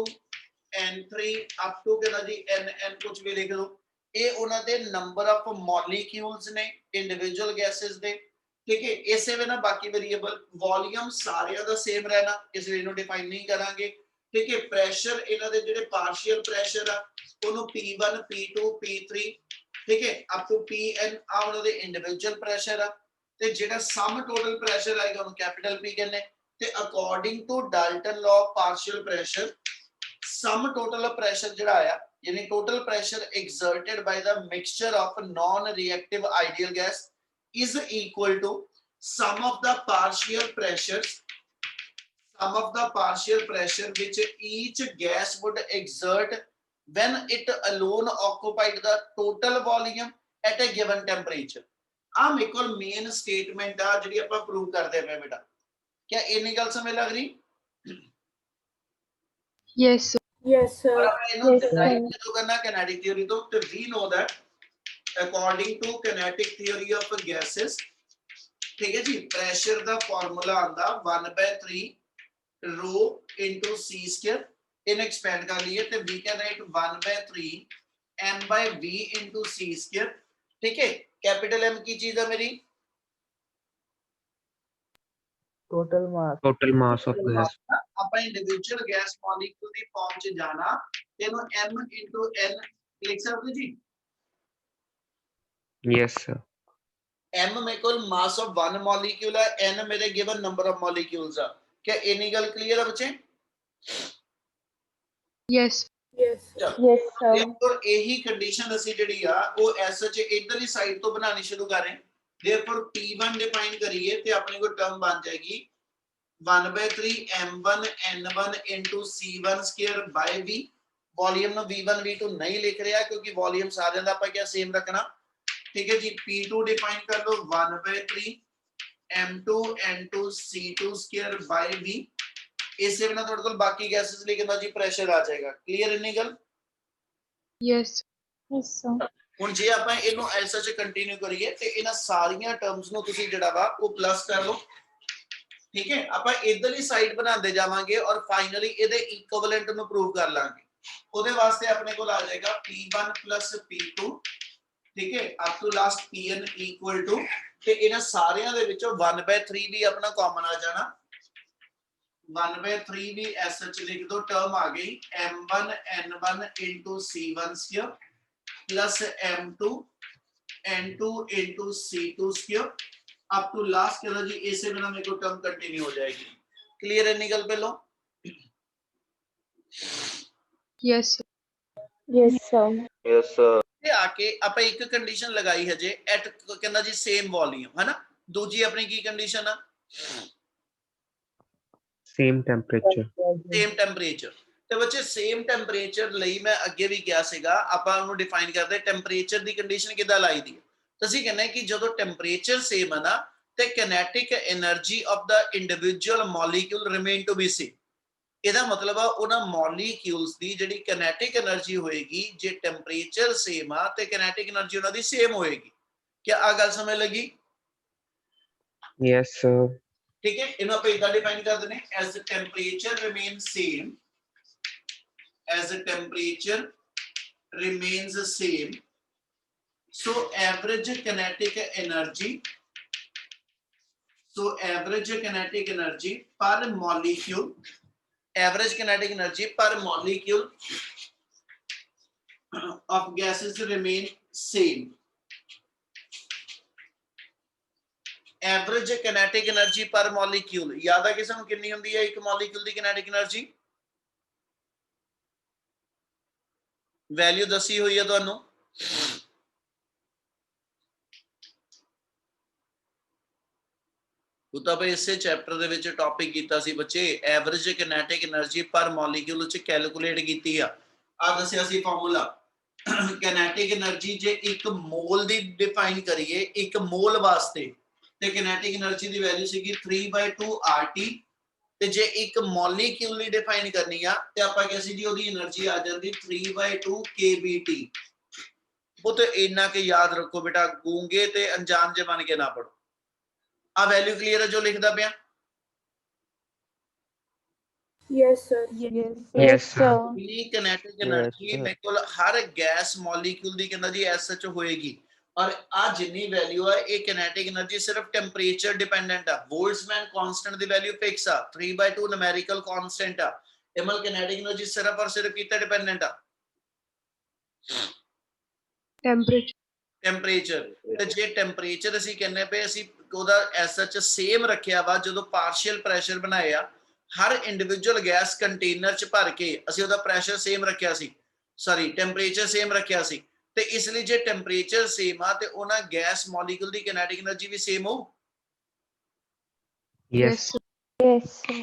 n3 up to ਕਿਹਦਾ ਜੀ nn ਕੁਝ ਵੀ ਲਿਖ ਲਓ। ਇਹ ਉਹਨਾਂ ਦੇ ਨੰਬਰ ਆਫ ਮੋਲੀਕਿਊਲਸ ਨੇ ਇੰਡੀਵਿਜੂਅਲ ਗੈਸਸ ਦੇ, ठीक है। इसे वे ना बाकी वेरिएबल वॉल्यूम सारियां दा सेम रहना, इसलिए इन्हों डिफाइन नहीं करांगे। ठीक है। प्रेशर इन्हां दे जिहड़े पार्शियल प्रेशर आ ओनू P1 P2 P3 ठीक है अप टू Pn आ उन्हां दे इंडिविजुअल प्रेशर आ ते जिहड़ा सम टोटल प्रेशर आएगा ओनू कैपिटल P कहने ते according to Dalton law of partial pressure sum total pressure जिहड़ा आया यानी total pressure exerted by the mixture of non reactive ideal gas is equal to sum of the partial pressure which each gas would exert when it alone occupied the total volume at a given temperature। आ मेरे को main statement आ जिहड़ी आपां prove करदे पे बेटा, क्या इन्नी गल समझ लग रही? Yes, sir. Yes, sir. और आपां इहनूं Yes, sir. डिराइव क्यों करना kinetic theory तो we know that according to kinetic theory of gases ठीक है जी प्रेशर दा फार्मूला आंदा 1/3 rho into c square इन एक्सपेंड कर लिए तो we can write 1/3 m by v into c square ठीक है। कैपिटल M की चीज है मेरी टोटल मास ऑफ गैस ਆਪਾਂ इंडिविजुअल गैस मॉलिक्यूल ਦੀ ਫਾਰਮ ਚ ਜਾਣਾ ਇਹਨੂੰ m into n ਲਿਖ ਸਕਦੇ ਜੀ। यस सर m ਮੇਰੇ ਕੋਲ मास ऑफ वन मॉलिक्यूल है n मेरे गिवन नंबर ऑफ मॉलिक्यूल्स आ। क्या इतनी गल क्लियर है बच्चे? Yes, Yes, sir. Yes, sir. therefore यही कंडीशन ਅਸੀਂ ਜਿਹੜੀ ਆ ਉਹ ਐਸ ਚ ਇਧਰਲੀ ਸਾਈਡ ਤੋਂ ਬਣਾਣੀ ਸ਼ੁਰੂ ਕਰ ਰਹੇ। therefore p1 डिफाइन करिए ਤੇ ਆਪਣੇ ਕੋਲ ਟਰਮ ਬਣ ਜਾਏਗੀ 1/3 m1 n1 into c1 square by v। Volume ਨੂੰ v1 v2 नहीं लिख रहा क्योंकि वॉल्यूम सारे ਦਾ ਆਪਾਂ क्या सेम रखना ठीक है जी। p2 डिफाइन कर लो 1/3 m2 n2 c2 square by v। इससे बिना थोड़े कोल बाकी गैसेस लिखना जी प्रेशर आ जाएगा। क्लियर इन्नी गल? yes, Yes, sir. ਹੁਣ ਜੇ ਆਪਾਂ ਇਹਨੂੰ ਐਸਾ ਚ ਕੰਟੀਨਿਊ ਕਰੀਏ ਤੇ ਇਹਨਾਂ ਸਾਰੀਆਂ ਟਰਮਸ ਨੂੰ ਤੁਸੀਂ ਜਿਹੜਾ ਵਾ ਉਹ ਪਲੱਸ ਕਰ ਲਓ ਠੀਕ ਹੈ। ਆਪਾਂ ਇਧਰਲੀ ਸਾਈਡ ਬਣਾਉਂਦੇ ਜਾਵਾਂਗੇ ਔਰ ਫਾਈਨਲੀ ਇਹਦੇ ਇਕੁਇਵਲੈਂਟ ਨੂੰ ਪ੍ਰੂਵ ਕਰ ਲਾਂਗੇ। ਉਹਦੇ ਵਾਸਤੇ ਆਪਣੇ ਕੋਲ ਆ ਜਾਏਗਾ P1 P2 ਠੀਕ ਹੈ up to last Pn equal to ਤੇ ਇਹਨਾਂ ਸਾਰਿਆਂ ਦੇ ਵਿੱਚੋਂ 1/3 ਵੀ ਆਪਣਾ ਕਾਮਨ ਆ ਜਾਣਾ 1/3 ਵੀ ਐਸਐਚ ਲਿਖ ਦੋ ਟਰਮ ਆ ਗਈ m1 n1 into c1 square plus m2 n2 into c2 square up to last करो जी। ऐसे बिना मेरे को टर्म कंटिन्यू हो जाएगी। क्लियर है निकल पे लो? yes, sir. Yes, sir. Yes, sir. ਤੇ ਆਕੇ ਆਪਾਂ ਇੱਕ ਕੰਡੀਸ਼ਨ ਲਗਾਈ ਹੈ ਜੇ ਐਟ ਕਹਿੰਦਾ ਜੀ ਸੇਮ ਵੋਲਿਊਮ ਹੈ ਨਾ। ਦੂਜੀ ਆਪਣੀ ਕੀ ਕੰਡੀਸ਼ਨ ਆ? Same temperature same temperature. ਤੇ ਬੱਚੇ ਸੇਮ ਟੈਂਪਰੇਚਰ ਲਈ ਮੈਂ ਅੱਗੇ ਵੀ ਕਿਹਾ ਸੀਗਾ ਆਪਾਂ ਉਹਨੂੰ ਡਿਫਾਈਨ ਕਰਦੇ ਟੈਂਪਰੇਚਰ ਦੀ ਕੰਡੀਸ਼ਨ ਕਿੱਦਾਂ ਲਾਈ ਦੀ ਹੈ। ਤੁਸੀਂ ਕਹਿੰਦੇ ਕਿ ਜਦੋਂ ਟੈਂਪਰੇਚਰ ਸੇਮ ਹੈ ਨਾ ਤੇ kinetic energy of the individual molecule remain to be same. ਇਹਦਾ ਮਤਲਬ ਆ ਉਹਨਾਂ ਮੋਲੀਕਿਊਲਸ ਦੀ ਜਿਹੜੀ ਕਿਨੈਟਿਕ એનર્ਜੀ ਹੋਏਗੀ ਜੇ ਟੈਂਪਰੇਚਰ ਸੇਮ ਆ ਤੇ ਕਿਨੈਟਿਕ એનર્ਜੀ ਉਹਨਾਂ ਦੀ ਸੇਮ ਹੋਏਗੀ। ਕੀ ਆ ਗੱਲ ਸਮਝ ਲੱਗੀ? यस सर ठीक है इन्हों पे इधर डिफाइन कर देने as the temperature remains same as the temperature remains same so average kinetic energy per molecule of gases remain same। Average kinetic energy पर मॉलिक्यूल याद है किसी कितनी होंदी है एक मॉलिक्यूल दी किनेटिक एनर्जी वैल्यू दसी हुई है ਤੁਹਾਨੂੰ ਉਹ ਤਾਂ ਬਈ ਇਸੇ ਚੈਪਟਰ ਦੇ ਵਿੱਚ ਟੌਪਿਕ ਕੀਤਾ ਸੀ ਬੱਚੇ ਐਵਰੇਜ ਕਿਨੈਟਿਕ એનર્ਜੀ ਪਰ ਮੋਲੀਕਿਊਲ ਚ ਕੈਲਕੂਲੇਟ ਕੀਤੀ ਆ ਦੱਸਿਆ ਸੀ ਫਾਰਮੂਲਾ ਕਿਨੈਟਿਕ એનર્ਜੀ ਜੇ ਇੱਕ ਮੋਲ ਦੀ ਡਿਫਾਈਨ ਕਰੀਏ ਇੱਕ ਮੋਲ ਵਾਸਤੇ ਤੇ ਕਿਨੈਟਿਕ એનર્ਜੀ ਦੀ ਵੈਲਿਊ ਸੀਗੀ 3/2 RT ਤੇ ਜੇ ਇੱਕ ਮੋਲੀਕਿਊਲ ਲਈ ਡਿਫਾਈਨ ਕਰਨੀ ਆ ਤੇ ਆਪਾਂ ਕਿਹਾ ਸੀ ਜੀ ਉਹਦੀ એનર્ਜੀ ਆ ਜਾਂਦੀ 3/2 kBT। ਉਹ ਤੇ ਇੰਨਾ ਕਿ ਯਾਦ ਰੱਖੋ ਬੇਟਾ ਗੂੰਗੇ ਤੇ ਅਣਜਾਣ ਜੇ ਬਣ ਕੇ ਨਾ ਪੜੋ। ਆ ਵੈਲਿਊ ਕਲੀਅਰ ਹੈ ਜੋ ਲਿਖਦਾ ਪਿਆ? Yes, sir. Yes, sir. Kinetic energy ਮੇਰੇ ਕੋਲ ਹਰ ਗੈਸ ਮੋਲੀਕਿਊਲ ਦੀ ਕਹਿੰਦਾ ਜੀ ਐਸਐਚ ਹੋਏਗੀ और आ जिन्नी वैल्यू है ये किनेटिक एनर्जी सिर्फ टेंपरेचर डिपेंडेंट है बोल्ट्जमैन कांस्टेंट दी वैल्यू फिक्स आ 3/2 न्यूमेरिकल कांस्टेंट आ इमल किनेटिक एनर्जी सिर्फ और सिर्फ किते डिपेंडेंट आ Temperature. टेंपरेचर ਤੇ ਜੇ ਟੈਂਪਰੇਚਰ ਅਸੀਂ ਕਹਿੰਨੇ ਪਏ ਅਸੀਂ ਉਹਦਾ ਐਸਐਚ ਸੇਮ ਰੱਖਿਆ ਵਾ ਜਦੋਂ ਪਾਰਸ਼ੀਅਲ ਪ੍ਰੈਸ਼ਰ ਬਣਾਇਆ ਹਰ ਇੰਡੀਵਿਜੂਅਲ ਗੈਸ ਕੰਟੇਨਰ ਚ ਭਰ ਕੇ ਅਸੀਂ ਉਹਦਾ ਪ੍ਰੈਸ਼ਰ ਸੇਮ ਰੱਖਿਆ ਸੀ ਸੌਰੀ ਟੈਂਪਰੇਚਰ ਸੇਮ ਰੱਖਿਆ ਸੀ ਤੇ ਇਸ ਲਈ ਜੇ ਟੈਂਪਰੇਚਰ ਸੇਮ ਆ ਤੇ ਉਹਨਾਂ ਗੈਸ ਮੋਲੀਕੂਲ ਦੀ ਕਿਨੈਟਿਕ એનર્ਜੀ ਵੀ ਸੇਮ ਹੋਊ Yes. sir. Yes, sir.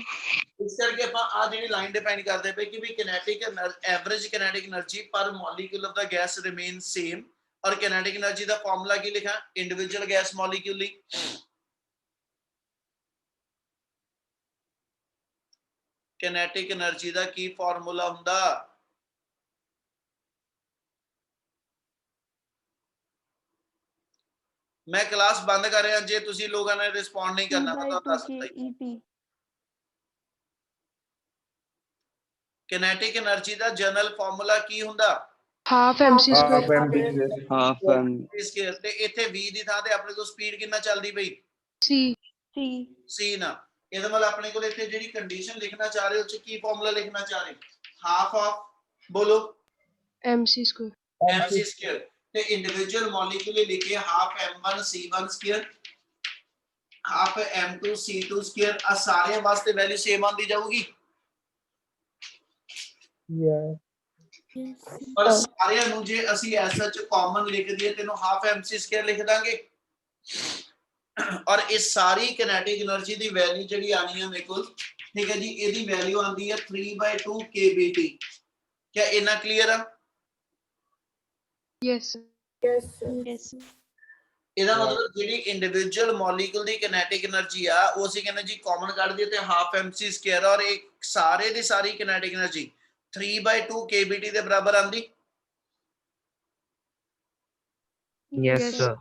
ਇਸ ਕਰਕੇ ਆਪਾਂ ਆ ਜਿਹੜੀ ਲਾਈਨ ਡਿਫਾਈਨ ਕਰਦੇ ਪਏ ਕਿ ਵੀ kinetic average kinetic energy per molecule of the gas remain same और kinetic एनर्जी ਦਾ ਫਾਰਮੂਲਾ ਕੀ ਲਿਖਾਂ ਇੰਡੀਵਿਜੂਅਲ ਗੈਸ ਮੋਲੀਕਿਊਲ ਲਈ kinetic एनर्जी ਦਾ ਕੀ ਫਾਰਮੂਲਾ ਹੁੰਦਾ ਮੈਂ ਕਲਾਸ ਬੰਦ ਕਰ ਰਿਹਾ ਜੇ ਤੁਸੀਂ ਲੋਕਾਂ ਨੇ ਰਿਸਪੌਂਡ ਨਹੀਂ ਕਰਨਾ ਤਾਂ ਤੁਹਾਨੂੰ ਦੱਸ ਦਿੱਤਾ kinetic एनर्जी ਦਾ ਜਨਰਲ ਫਾਰਮੂਲਾ ਕੀ ਹੁੰਦਾ Half mc square. Half ਇਸ ਕੇ ਤੇ ਇੱਥੇ v ਦੀ ਥਾਂ ਤੇ ਆਪਣੇ ਕੋਲ ਸਪੀਡ ਕਿੰਨਾ ਚੱਲਦੀ ਪਈ C. c ਨਾ ਇਹਦਾ ਮਤਲਬ ਆਪਣੇ ਕੋਲ ਇੱਥੇ ਜਿਹੜੀ ਕੰਡੀਸ਼ਨ ਲਿਖਣਾ ਚਾਹ ਰਹੇ ਹੋ ਚ ਕੀ ਫਾਰਮੂਲਾ ਲਿਖਣਾ ਚਾਹ ਰਹੇ ਹਾਫ ਆਫ ਬੋਲੋ mc square. mc ਸਕੁਅਰ ਤੇ ਇੰਡੀਵਿਜੂਅਲ ਮੋਲੀਕੂਲ ਲਿਖੇ half m1 c1 square half m2 c2 square ਆ ਸਾਰਿਆਂ ਵਾਸਤੇ ਵੈਲਿਊ ਸੇਮ ਆਂਦੀ ਜਾਊਗੀ ਪਰ ਸਾਰਿਆਂ ਨੂੰ ਜੇ ਅਸੀਂ ਐਸਾ ਚ ਕਾਮਨ ਲਿਖ ਦਈਏ ਤੈਨੂੰ ਹਾਫ mc ਸਕੁਅਰ ਲਿਖ ਦਾਂਗੇ ਔਰ ਇਸ ਸਾਰੀ ਕਿਨੈਟਿਕ એનર્ਜੀ ਦੀ ਵੈਲਿਊ ਜਿਹੜੀ ਆਣੀ ਹੈ ਮੇਰੇ ਕੋਲ ਠੀਕ ਹੈ ਜੀ ਇਹਦੀ ਵੈਲਿਊ ਆਂਦੀ ਹੈ 3/2 kBT क्या इना क्लियर है Yes, sir. ਇਹਦਾ ਮਤਲਬ ਜਿਹੜੀ ਇੰਡੀਵਿਜੂਅਲ ਮੋਲੀਕੂਲ ਦੀ ਕਿਨੈਟਿਕ એનર્ਜੀ ਆ ਉਹ ਅਸੀਂ ਕਹਿੰਦੇ ਜੀ ਕਾਮਨ ਕੱਢ ਦਈਏ ਤੇ ਹਾਫ mc ਸਕੁਅਰ ਔਰ ਇੱਕ ਸਾਰੇ ਦੀ ਸਾਰੀ ਕਿਨੈਟਿਕ એનર્ਜੀ 3/2 kBT ਦੇ ਬਰਾਬਰ ਆਂਦੀ Yes, Yes. sir.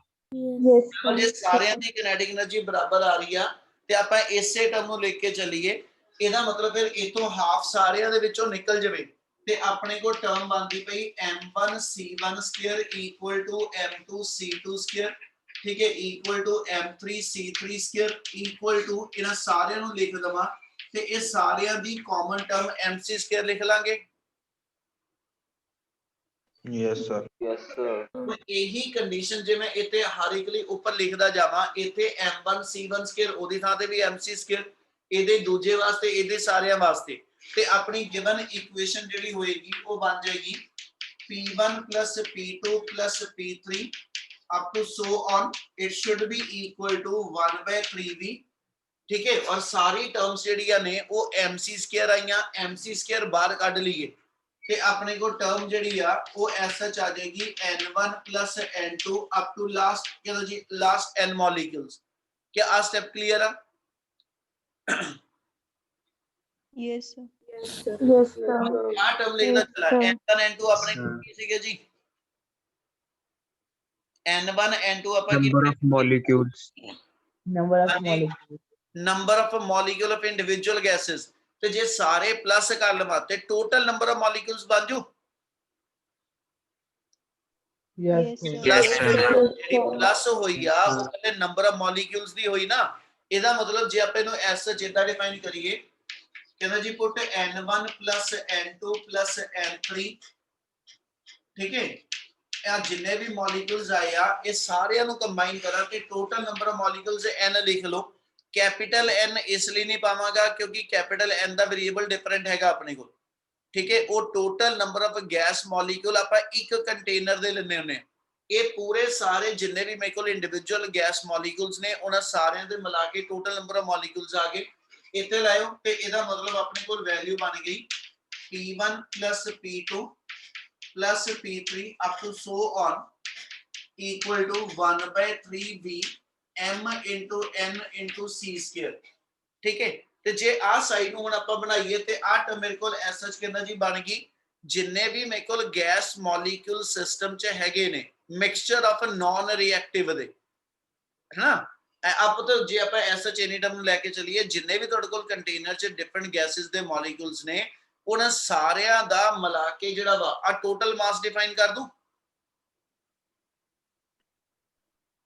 ਜੇ ਸਾਰਿਆਂ ਦੀ ਕਿਨੈਟਿਕ એનર્ਜੀ ਬਰਾਬਰ ਆ ਰਹੀ ਆ ਤੇ ਆਪਾਂ ਇਸੇ ਟਰਮ ਨੂੰ ਲੈ ਕੇ ਚੱਲੀਏ ਇਹਦਾ ਮਤਲਬ ਫਿਰ ਇਥੋਂ ਹਾਫ ਸਾਰਿਆਂ ਦੇ ਵਿੱਚੋਂ ਨਿਕਲ ਜਾਵੇ ਤੇ ਆਪਣੇ ਕੋਲ ਟਰਮ ਬਣਦੀ ਪਈ m1 c1 square equal to m2 c2 square ਠੀਕ ਹੈ equal to m3 c3 square equal to ਇਹਨਾਂ ਸਾਰਿਆਂ ਨੂੰ ਲਿਖ ਦਵਾਂ ਤੇ ਇਹ ਸਾਰਿਆਂ ਦੀ ਕਾਮਨ ਟਰਮ mc ਸਕੁਅਰ ਲਿਖ ਲਾਂਗੇ Yes, sir. Yes, sir. ਇਹੀ ਕੰਡੀਸ਼ਨ ਜੇ ਮੈਂ ਇੱਥੇ ਹਰ ਇੱਕ ਲਈ ਉੱਪਰ ਲਿਖਦਾ ਜਾਵਾਂ ਇੱਥੇ m1 c1 ਸਕੁਅਰ ਉਹਦੀ ਥਾਂ ਤੇ ਵੀ mc ਸਕੁਅਰ ਇਹਦੇ ਦੂਜੇ ਵਾਸਤੇ ਇਹਦੇ ਸਾਰਿਆਂ ਵਾਸਤੇ ਤੇ ਆਪਣੀ ਗਿਵਨ ਇਕੁਏਸ਼ਨ ਜਿਹੜੀ ਹੋਏਗੀ ਉਹ ਬਣ ਜਾਏਗੀ p1 p2 p3 up to so on it should be equal to 1/3v ठीक है और सारी टर्म्स ਜਿਹੜੀਆਂ ਨੇ ਉਹ mc ਸਕੁਅਰ ਆਈਆਂ mc ਸਕੁਅਰ ਬਾਹਰ ਕੱਢ ਲਈਏ ਤੇ ਆਪਣੇ ਕੋਲ ਟਰਮ ਜਿਹੜੀ ਆ ਉਹ ਐਸਐਚ ਆ ਜਾਏਗੀ n1 n2 up to last ਕਿਹਦਾ ਜੀ ਲਾਸਟ n molecules ਕੀ ਆ ਸਟੈਪ ਕਲੀਅਰ ਆ Yes, sir. ਆ ਟਰਮ ਲਿਖਦਾ ਚਲਾ n1 n2 ਆਪਣੇ ਕੋਲ ਕੀ ਸੀਗੇ ਜੀ n1 n2 ਆਪਾਂ ਕੀ Number of molecules. number of molecule of individual gases ਤੇ ਜੇ ਸਾਰੇ ਪਲੱਸ ਕਰ ਲਵਾਂ ਤੇ ਟੋਟਲ ਨੰਬਰ ਆਫ ਮੋਲੀਕਿਊਲਸ ਬਣ ਜੂ Yes, sir. ਜਿਹੜੀ ਪਲੱਸ ਹੋਈ ਆ ਉਹ ਕਹਿੰਦੇ ਨੰਬਰ ਆਫ ਮੋਲੀਕਿਊਲਸ ਦੀ ਹੋਈ ਨਾ ਇਹਦਾ ਮਤਲਬ ਜੇ ਆਪਾਂ ਇਹਨੂੰ ਐਸ ਜਿੱਦਾਂ ਡਿਫਾਈਨ ਕਰੀਏ ਕਹਿੰਦਾ ਜੀ ਪੁੱਟ n1 n2 n3 ਠੀਕ ਹੈ ਇਹ ਜਿੰਨੇ ਵੀ ਮੋਲੀਕਿਊਲਸ ਆਏ ਆ ਇਹ ਸਾਰਿਆਂ ਨੂੰ ਕੰਬਾਈਨ ਕਰਾਂ ਤੇ total number of molecules n ਲਿਖ ਲਓ कैपिटल n इसलिए नहीं पावांगा क्योंकि कैपिटल n दा वेरिएबल डिफरेंट हैगा अपने को ठीक है वो total number of gas molecule आपा एक कंटेनर दे लेने होने ये पूरे सारे जिन्ने भी मेरे को इंडिविजुअल गैस मॉलिक्यूल्स ने उन्हां सारे दे मिला के टोटल नंबर ऑफ मॉलिक्यूल्स आ गए इथे लायो ते एदा मतलब अपने को वैल्यू बन गई p1 p2 p3 up to so on equal to 1/3v m into n into c square ठीक है ਤੇ ਜੇ ਆ ਸਾਈਡ ਨੂੰ ਹੁਣ ਆਪਾਂ ਬਣਾਈਏ ਤੇ ਆ ਟਰਮ ਮੇਰੇ ਕੋਲ ਐਸਐਚ ਕਹਿੰਦਾ ਜੀ ਬਣ ਗਈ ਜਿੰਨੇ ਵੀ ਮੇਰੇ ਕੋਲ ਗੈਸ ਮੋਲੀਕਿਊਲ ਸਿਸਟਮ ਚ ਹੈਗੇ ਨੇ ਮਿਕਸਚਰ ਆਫ ਨਾਨ ਰਿਐਕਟਿਵ ਦੇ ਹੈਨਾ ਆਪ ਤਾਂ ਜੇ ਆਪਾਂ ਐਸਐਚ ਐਨੀ ਟਰਮ ਨੂੰ ਲੈ ਕੇ ਚੱਲੀਏ ਜਿੰਨੇ ਵੀ ਤੁਹਾਡੇ ਕੋਲ ਕੰਟੇਨਰ ਚ ਡਿਫਰੈਂਟ ਗੈਸਸ ਦੇ ਮੋਲੀਕਿਊਲਸ ਨੇ ਉਹਨਾਂ ਸਾਰਿਆਂ ਦਾ ਮਿਲਾ ਕੇ ਜਿਹੜਾ ਵਾ ਆ ਟੋਟਲ ਮਾਸ ਡਿਫਾਈਨ ਕਰ ਦੂੰ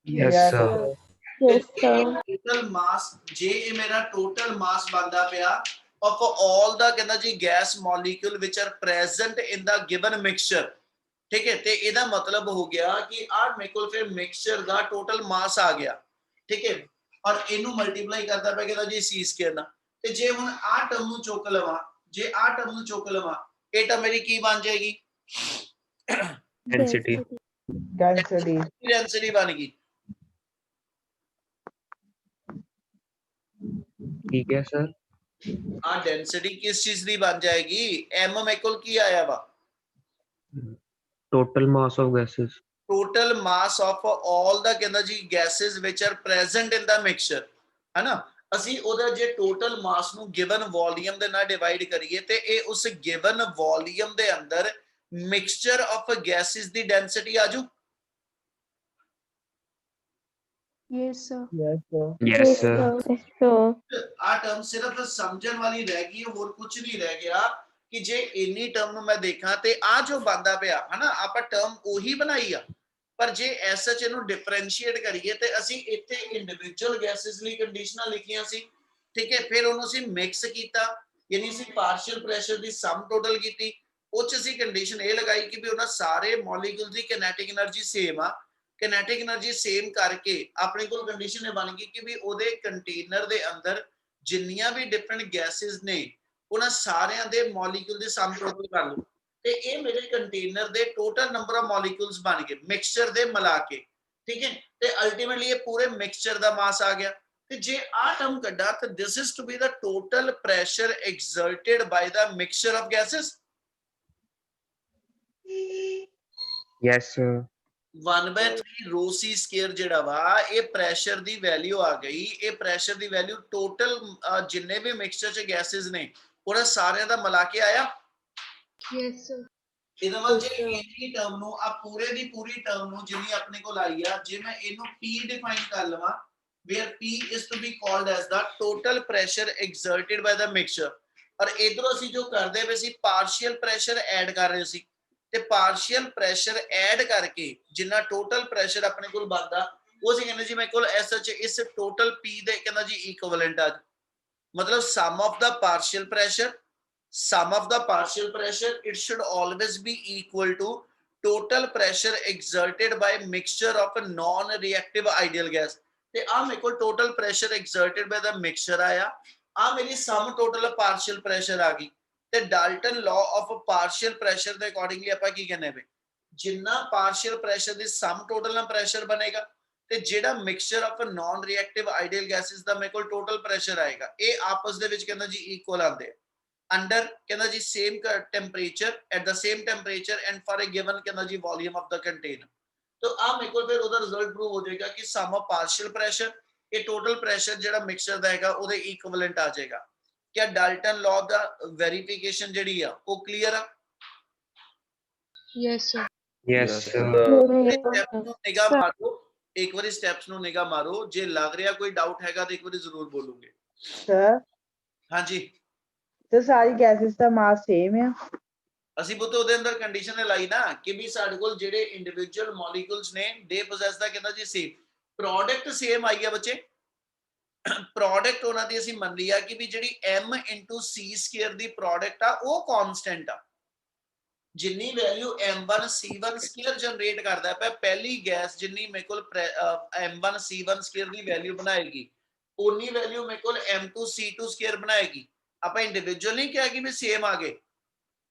Yes, sir. Yes, sir. Total mass ਜੇ ਇਹ ਮੇਰਾ ਟੋਟਲ ਮਾਸ ਬਣਦਾ ਪਿਆ of all the ਕਹਿੰਦਾ ਜੀ gas molecule which are present in the given mixture, ਠੀਕ ਹੈ, ਤੇ ਇਹਦਾ ਮਤਲਬ ਹੋ ਗਿਆ ਕਿ ਆ ਮੇਰੇ ਕੋਲ ਫਿਰ ਮਿਕਸਚਰ ਦਾ ਟੋਟਲ ਮਾਸ ਆ ਗਿਆ, ਠੀਕ ਹੈ, ਔਰ ਇਹਨੂੰ ਮਲਟੀਪਲਾਈ ਕਰਦਾ ਪਿਆ ਕਹਿੰਦਾ ਜੀ c ਸਕੁਅਰ ਨਾਲ। ਤੇ ਜੇ ਹੁਣ ਆ ਟਰਮ ਨੂੰ ਚੁੱਕ ਲਵਾਂ, ਜੇ ਆ ਟਰਮ ਨੂੰ ਚੁੱਕ ਲਵਾਂ, ਇਹ ਟਰਮ ਮੇਰੀ ਕੀ ਬਣ ਜਾਏਗੀ? Density. Density. ਡੈਂਸਿਟੀ ਬਣ ਗਈ। ठीक है सर। ਆ ਡੈਂਸਿਟੀ ਕਿਸ ਚੀਜ਼ ਦੀ ਬਣ ਜਾਏਗੀ? m ਮੇਰੇ ਕੋਲ ਕੀ ਆਇਆ ਵਾ? Total mass of gases. total mass of all the ਕਹਿੰਦਾ ਜੀ gases which are present in the mixture, ਹੈ ਨਾ। ਅਸੀਂ ਉਹਦਾ ਜੇ total mass ਨੂੰ given volume ਦੇ ਨਾਲ ਡਿਵਾਈਡ ਕਰੀਏ ਤੇ ਇਹ ਉਸ given volume ਦੇ ਅੰਦਰ mixture of gases the density ਆਜੂ। Yes, sir. Yes, sir. Yes, sir. Yes, sir. ਆ ਟਰਮ ਸਿਰਫ ਸਮਝਣ ਵਾਲੀ ਰਹਿ ਗਈ, ਹੋਰ ਕੁਝ ਨਹੀਂ ਰਹਿ ਗਿਆ ਕਿ ਜੇ ਇੰਨੀ ਟਰਮ ਨੂੰ ਮੈਂ ਦੇਖਾਂ ਤੇ ਆ ਜੋ ਬਣਦਾ ਪਿਆ ਹੈ ਨਾ, ਆਪਾਂ ਟਰਮ ਉਹੀ ਬਣਾਈ ਆ, ਪਰ ਜੇ ਐਸ ਐਚ ਇਹਨੂੰ ਡਿਫਰੈਂਸ਼ੀਏਟ ਕਰੀਏ ਤੇ ਅਸੀਂ ਇੱਥੇ ਇੰਡੀਵਿਜੂਅਲ ਗੈਸਸ ਲਈ ਕੰਡੀਸ਼ਨਾਂ ਲਿਖੀਆਂ ਸੀ, ਠੀਕ ਹੈ, ਫਿਰ ਉਹਨੂੰ ਅਸੀਂ ਮਿਕਸ ਕੀਤਾ, ਯਾਨੀ ਅਸੀਂ ਪਾਰਸ਼ੀਅਲ ਪ੍ਰੈਸ਼ਰ ਦੀ ਸਮ ਟੋਟਲ ਕੀਤੀ, ਉਹ ਚ ਅਸੀਂ ਕੰਡੀਸ਼ਨ ਇਹ ਲਗਾਈ ਕਿ ਵੀ ਉਹਨਾਂ ਸਾਰੇ ਮੋਲੀਕਿਊਲ ਦੀ ਕਿਨੈਟਿਕ એનર્ਜੀ ਸੇਮ ਆ। ਕਿਨੈਟਿਕ એનર્ਜੀ ਸੇਮ ਕਰਕੇ ਆਪਣੇ ਕੋਲ ਕੰਡੀਸ਼ਨ ਇਹ ਬਣ ਗਈ ਕਿ ਵੀ ਉਹਦੇ ਕੰਟੇਨਰ ਦੇ ਅੰਦਰ ਜਿੰਨੀਆਂ ਵੀ ਡਿਫਰੈਂਟ ਗੈਸਸ ਨੇ ਉਹਨਾਂ ਸਾਰਿਆਂ ਦੇ ਮੋਲੀਕਿਊਲ ਦੀ ਸਮ ਟੋਟਲ ਕਰ ਲਓ ਤੇ ਇਹ ਮੇਰੇ ਕੰਟੇਨਰ ਦੇ ਟੋਟਲ ਨੰਬਰ ਆਫ ਮੋਲੀਕਿਊਲਸ ਬਣ ਗਏ ਮਿਕਸਚਰ ਦੇ ਮਿਲਾ ਕੇ, ਠੀਕ ਹੈ, ਤੇ ਅਲਟੀਮੇਟਲੀ ਇਹ ਪੂਰੇ ਮਿਕਸਚਰ ਦਾ ਮਾਸ ਆ ਗਿਆ। ਤੇ ਜੇ ਆ ਟਰਮ ਕੱਢਾ ਤਾਂ this is to be the total pressure exerted by the mixture of gases. Yes, sir. 1/3 rho c square ਜਿਹੜਾ ਵਾ ਇਹ ਪ੍ਰੈਸ਼ਰ ਦੀ ਵੈਲਿਊ ਆ ਗਈ। ਇਹ ਪ੍ਰੈਸ਼ਰ ਦੀ ਵੈਲਿਊ ਟੋਟਲ ਜਿੰਨੇ ਵੀ ਮਿਕਸਚਰ ਚ ਗੈਸਸ ਨੇ ਉਹਨਾਂ ਸਾਰਿਆਂ ਦਾ ਮਿਲਾ ਕੇ ਆਇਆ। Yes, sir. ਇਹਦਾ ਮਤਲਬ ਜੇ ਇੰਨੀ ਟਰਮ ਨੂੰ ਆ ਪੂਰੇ ਦੀ ਪੂਰੀ ਟਰਮ ਨੂੰ ਜਿੰਨੀ ਆਪਣੇ ਕੋਲ ਆਈ ਆ, ਜੇ ਮੈਂ ਇਹਨੂੰ P ਡਿਫਾਈਨ ਕਰ ਲਵਾਂ where P is to be called as the total pressure exerted by the mixture, ਔਰ ਇਧਰੋਂ ਅਸੀਂ ਜੋ ਕਰਦੇ ਪਏ ਸੀ ਪਾਰਸ਼ੀਅਲ ਪ੍ਰੈਸ਼ਰ ਐਡ ਕਰ ਰਹੇ ਸੀ ਤੇ ਪਾਰਸ਼ੀਅਲ ਪ੍ਰੈਸ਼ਰ ਐਡ ਕਰਕੇ ਜਿੰਨਾ ਟੋਟਲ ਪ੍ਰੈਸ਼ਰ ਆਪਣੇ ਕੋਲ ਬਣਦਾ ਉਹ ਸੀ ਕਹਿੰਦੇ ਜੀ ਮੇਰੇ ਕੋਲ ਐਸਐਚ ਇਸ ਟੋਟਲ P ਦੇ ਕਹਿੰਦਾ ਜੀ ਇਕੁਇਵਲੈਂਟ ਆ, ਮਤਲਬ sum of the partial pressure it should always be equal to total pressure exerted by mixture of a non-reactive ideal gas। ਤੇ ਆ ਮੇਰੇ ਕੋਲ total pressure exerted by the mixture ਆਇਆ, ਆ ਮੇਰੀ sum total partial pressure ਆ ਗਈ। ਤੇ Dalton law of partial pressure ਦੇ ਅਕੋਰਡਿੰਗਲੀ ਆਪਾਂ ਕੀ ਕਹਿੰਦੇ ਵੇ, ਜਿੰਨਾ ਪਾਰਸ਼ੀਅਲ ਪ੍ਰੈਸ਼ਰ ਦੀ ਸਮ ਟੋਟਲ ਨਾਲ ਪ੍ਰੈਸ਼ਰ ਬਣੇਗਾ ਤੇ ਜਿਹੜਾ mixture of non reactive ideal gases ਦਾ ਮੇਰੇ ਕੋਲ ਟੋਟਲ ਪ੍ਰੈਸ਼ਰ ਆਏਗਾ, ਇਹ ਆਪਸ ਦੇ ਵਿੱਚ ਕਹਿੰਦਾ ਜੀ ਇਕੁਅਲ ਆਉਂਦੇ ਅੰਡਰ ਕਹਿੰਦਾ ਜੀ same temperature at the same temperature and for a given ਕਹਿੰਦਾ ਜੀ ਵੋਲਿਊਮ ਆਫ ਦਾ ਕੰਟੇਨਰ। तो ਆ ਮੇਰੇ ਕੋਲ ਫਿਰ ਉਹਦਾ ਰਿਜ਼ਲਟ ਪ੍ਰੂਵ ਹੋ ਜਾਏਗਾ ਕਿ ਸਮ ਆਫ ਪਾਰਸ਼ੀਅਲ ਪ੍ਰੈਸ਼ਰ ਇਹ ਟੋਟਲ ਪ੍ਰੈਸ਼ਰ ਜਿਹੜਾ ਮਿਕਸਚਰ ਦਾ ਹੈਗਾ ਉਹਦੇ ਇਕੁਇਵਲੈਂਟ ਆ ਜਾਏਗਾ। क्या डाल्टन लॉ दा वेरिफिकेशन जड़ी है वो क्लियर है? Yes, sir. Yes, Yes, sir. Steps ਨੂੰ ਨਿਗਾਹ ਮਾਰੋ, ਇੱਕ ਵਾਰੀ ਸਟੈਪਸ ਨੂੰ ਨਿਗਾਹ ਮਾਰੋ, ਜੇ ਲੱਗ ਰਿਹਾ ਕੋਈ ਡਾਊਟ ਹੈਗਾ ਤਾਂ ਇੱਕ ਵਾਰੀ ਜ਼ਰੂਰ ਬੋਲੋਗੇ। Sir, ਹਾਂਜੀ ਤੇ ਸਾਰੀ gases ਦਾ mass same ਆ? ਅਸੀਂ ਬੁੱਤ ਉਹਦੇ ਅੰਦਰ ਕੰਡੀਸ਼ਨ ਲਾਈ ਨਾ ਕਿ ਵੀ ਸਾਡੇ ਕੋਲ ਜਿਹੜੇ ਇੰਡੀਵਿਜੂਅਲ ਮੋਲੀਕਿਊਲਸ ਨੇ ਦੇ ਪੋਸੈਸ ਦਾ ਕਹਿੰਦਾ ਜੀ ਸੇਮ ਪ੍ਰੋਡਕਟ ਸੇਮ ਆਈ ਆ ਬੱਚੇ। ਪ੍ਰੋਡਕਟ ਉਹਨਾਂ ਦੀ ਅਸੀਂ ਮੰਨ ਲਿਆ ਕਿ ਵੀ ਜਿਹੜੀ m * c ਸਕੁਅਰ ਦੀ ਪ੍ਰੋਡਕਟ ਆ ਉਹ ਕਾਂਸਟੈਂਟ ਆ। ਜਿੰਨੀ value m1 c1 square generate ਕਰਦਾ ਪਿਆ ਪਹਿਲੀ ਗੈਸ ਜਿੰਨੀ ਮੇਰੇ ਕੋਲ m1 c1 ਸਕੁਅਰ ਦੀ ਵੈਲਿਊ ਬਣਾਏਗੀ ਉਨੀ ਵੈਲਿਊ ਮੇਰੇ ਕੋਲ m2 c2 ਸਕੁਅਰ ਬਣਾਏਗੀ। ਆਪਾਂ ਇੰਡੀਵਿਜੂਅਲ ਨਹੀਂ ਕਿਹਾ ਕਿ ਵੀ ਸੇਮ ਆ ਗਏ,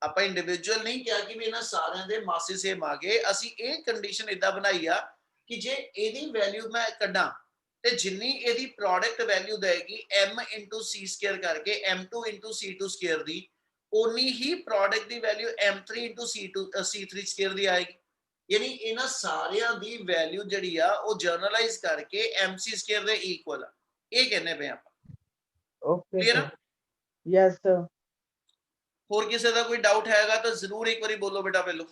ਆਪਾਂ ਇੰਡੀਵਿਜੂਅਲ ਨਹੀਂ ਕਿਹਾ ਕਿ ਵੀ ਇਹਨਾਂ ਸਾਰਿਆਂ ਦੇ ਮਾਸੇ ਸੇਮ ਆ ਗਏ। ਅਸੀਂ ਇਹ ਕੰਡੀਸ਼ਨ ਇਦਾਂ ਬਣਾਈ ਆ ਕਿ ਜੇ ਇਹਦੀ ਵੈਲਿਊ ਮੈਂ ਕੱਢਾਂ ਤੇ ਜਿੰਨੀ ਇਹਦੀ ਪ੍ਰੋਡਕਟ ਵੈਲਿਊ ਦੇਗੀ m * c ਸਕੁਅਰ ਕਰਕੇ m2 * c2 ਸਕੁਅਰ ਦੀ ਉਨੀ ਹੀ ਪ੍ਰੋਡਕਟ ਦੀ ਵੈਲਿਊ m3 * c3 ਸਕੁਅਰ ਦੀ ਆਏਗੀ। ਯਾਨੀ ਇਹਨਾਂ ਸਾਰਿਆਂ ਦੀ ਵੈਲਿਊ ਜਿਹੜੀ ਆ ਉਹ ਜਰਨਲਾਈਜ਼ ਕਰਕੇ mc ਸਕੁਅਰ ਦੇ ਇਕੁਅਲ ਆ, ਇਹ ਕਹਿੰਦੇ ਪਏ ਆਪਾਂ। Okay, clear sir. ਆ? Yes, sir. ਹੋਰ ਕਿਸੇ ਦਾ ਕੋਈ ਡਾਊਟ ਹੈਗਾ ਤਾਂ ਜ਼ਰੂਰ ਇੱਕ ਵਾਰੀ ਬੋਲੋ ਬੇਟਾ ਪਹਿਲੋ।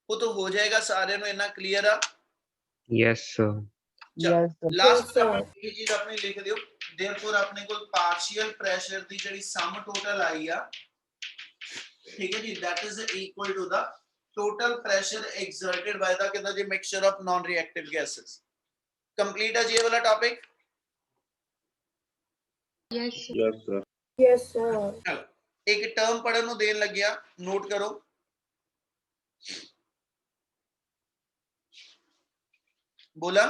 ਉਹ ਤਾਂ ਹੋ ਜਾਏਗਾ ਸਾਰਿਆਂ ਨੂੰ ਇੰਨਾ ਕਲੀਅਰ ਆ। Yes, sir. Yes, sir. Last ਇਹ ਚੀਜ਼ ਆਪਣੀ ਲਿਖ ਦਿਓ। देयरफॉर ਆਪਣੇ ਕੋਲ ਪਾਰਸ਼ੀਅਲ ਪ੍ਰੈਸ਼ਰ ਦੀ ਜਿਹੜੀ ਸਮ ਟੋਟਲ ਆਈ ਆ, ਠੀਕ ਹੈ ਜੀ, that is equal to the total pressure exerted by the कहता जी mixture of non-reactive gases. Complete है जी ये वाला topic? Yes, sir. Yes, sir. Yes, sir. चलो एक टर्म पढ़न ਨੂੰ ਦੇਣ ਲੱਗਿਆ ਨੋਟ ਕਰੋ बोला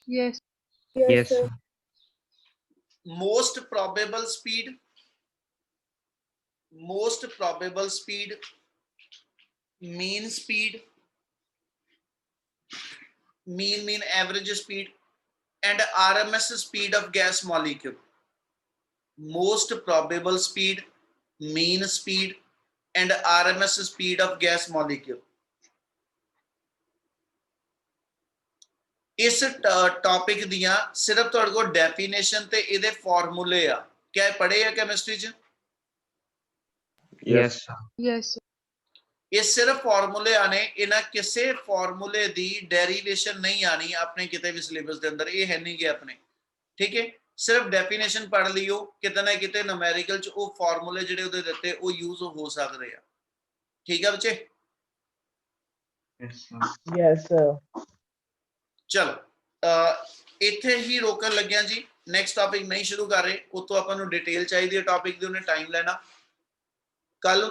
Yes, Yes, sir. most probable speed, mean speed, mean average speed, and RMS speed of gas molecule. Most probable speed, mean speed, and RMS speed of gas molecule. इस topic दियां सिर्फ तुहाडे कोल डेफिनेशन ते इहदे फार्मूले आ क्या पढ़े आ केमिस्ट्री च Yes, sir. yes, sir. ये सिर्फ फार्मूले आने इन्हां किसे फार्मूले दी डेरिवेशन नहीं आनी अपने किते भी सिलेबस दे अंदर ये है नहीं कि अपने ठीक है सिर्फ डेफिनेशन पढ़ लियो किते ना किते न्यूमेरिकल च वो फार्मूले जिहड़े उहदे दित्ते वो यूज हो सकदे आ ठीक है बच्चे Yes, sir. Yes, sir. चलो इत्थे ही रोकन लग्या जी नेक्स्ट टॉपिक नहीं शुरू कर रहे उतो आपां नूं डिटेल चाहिदी है टॉपिक दी उन्हें टाइम लेना कल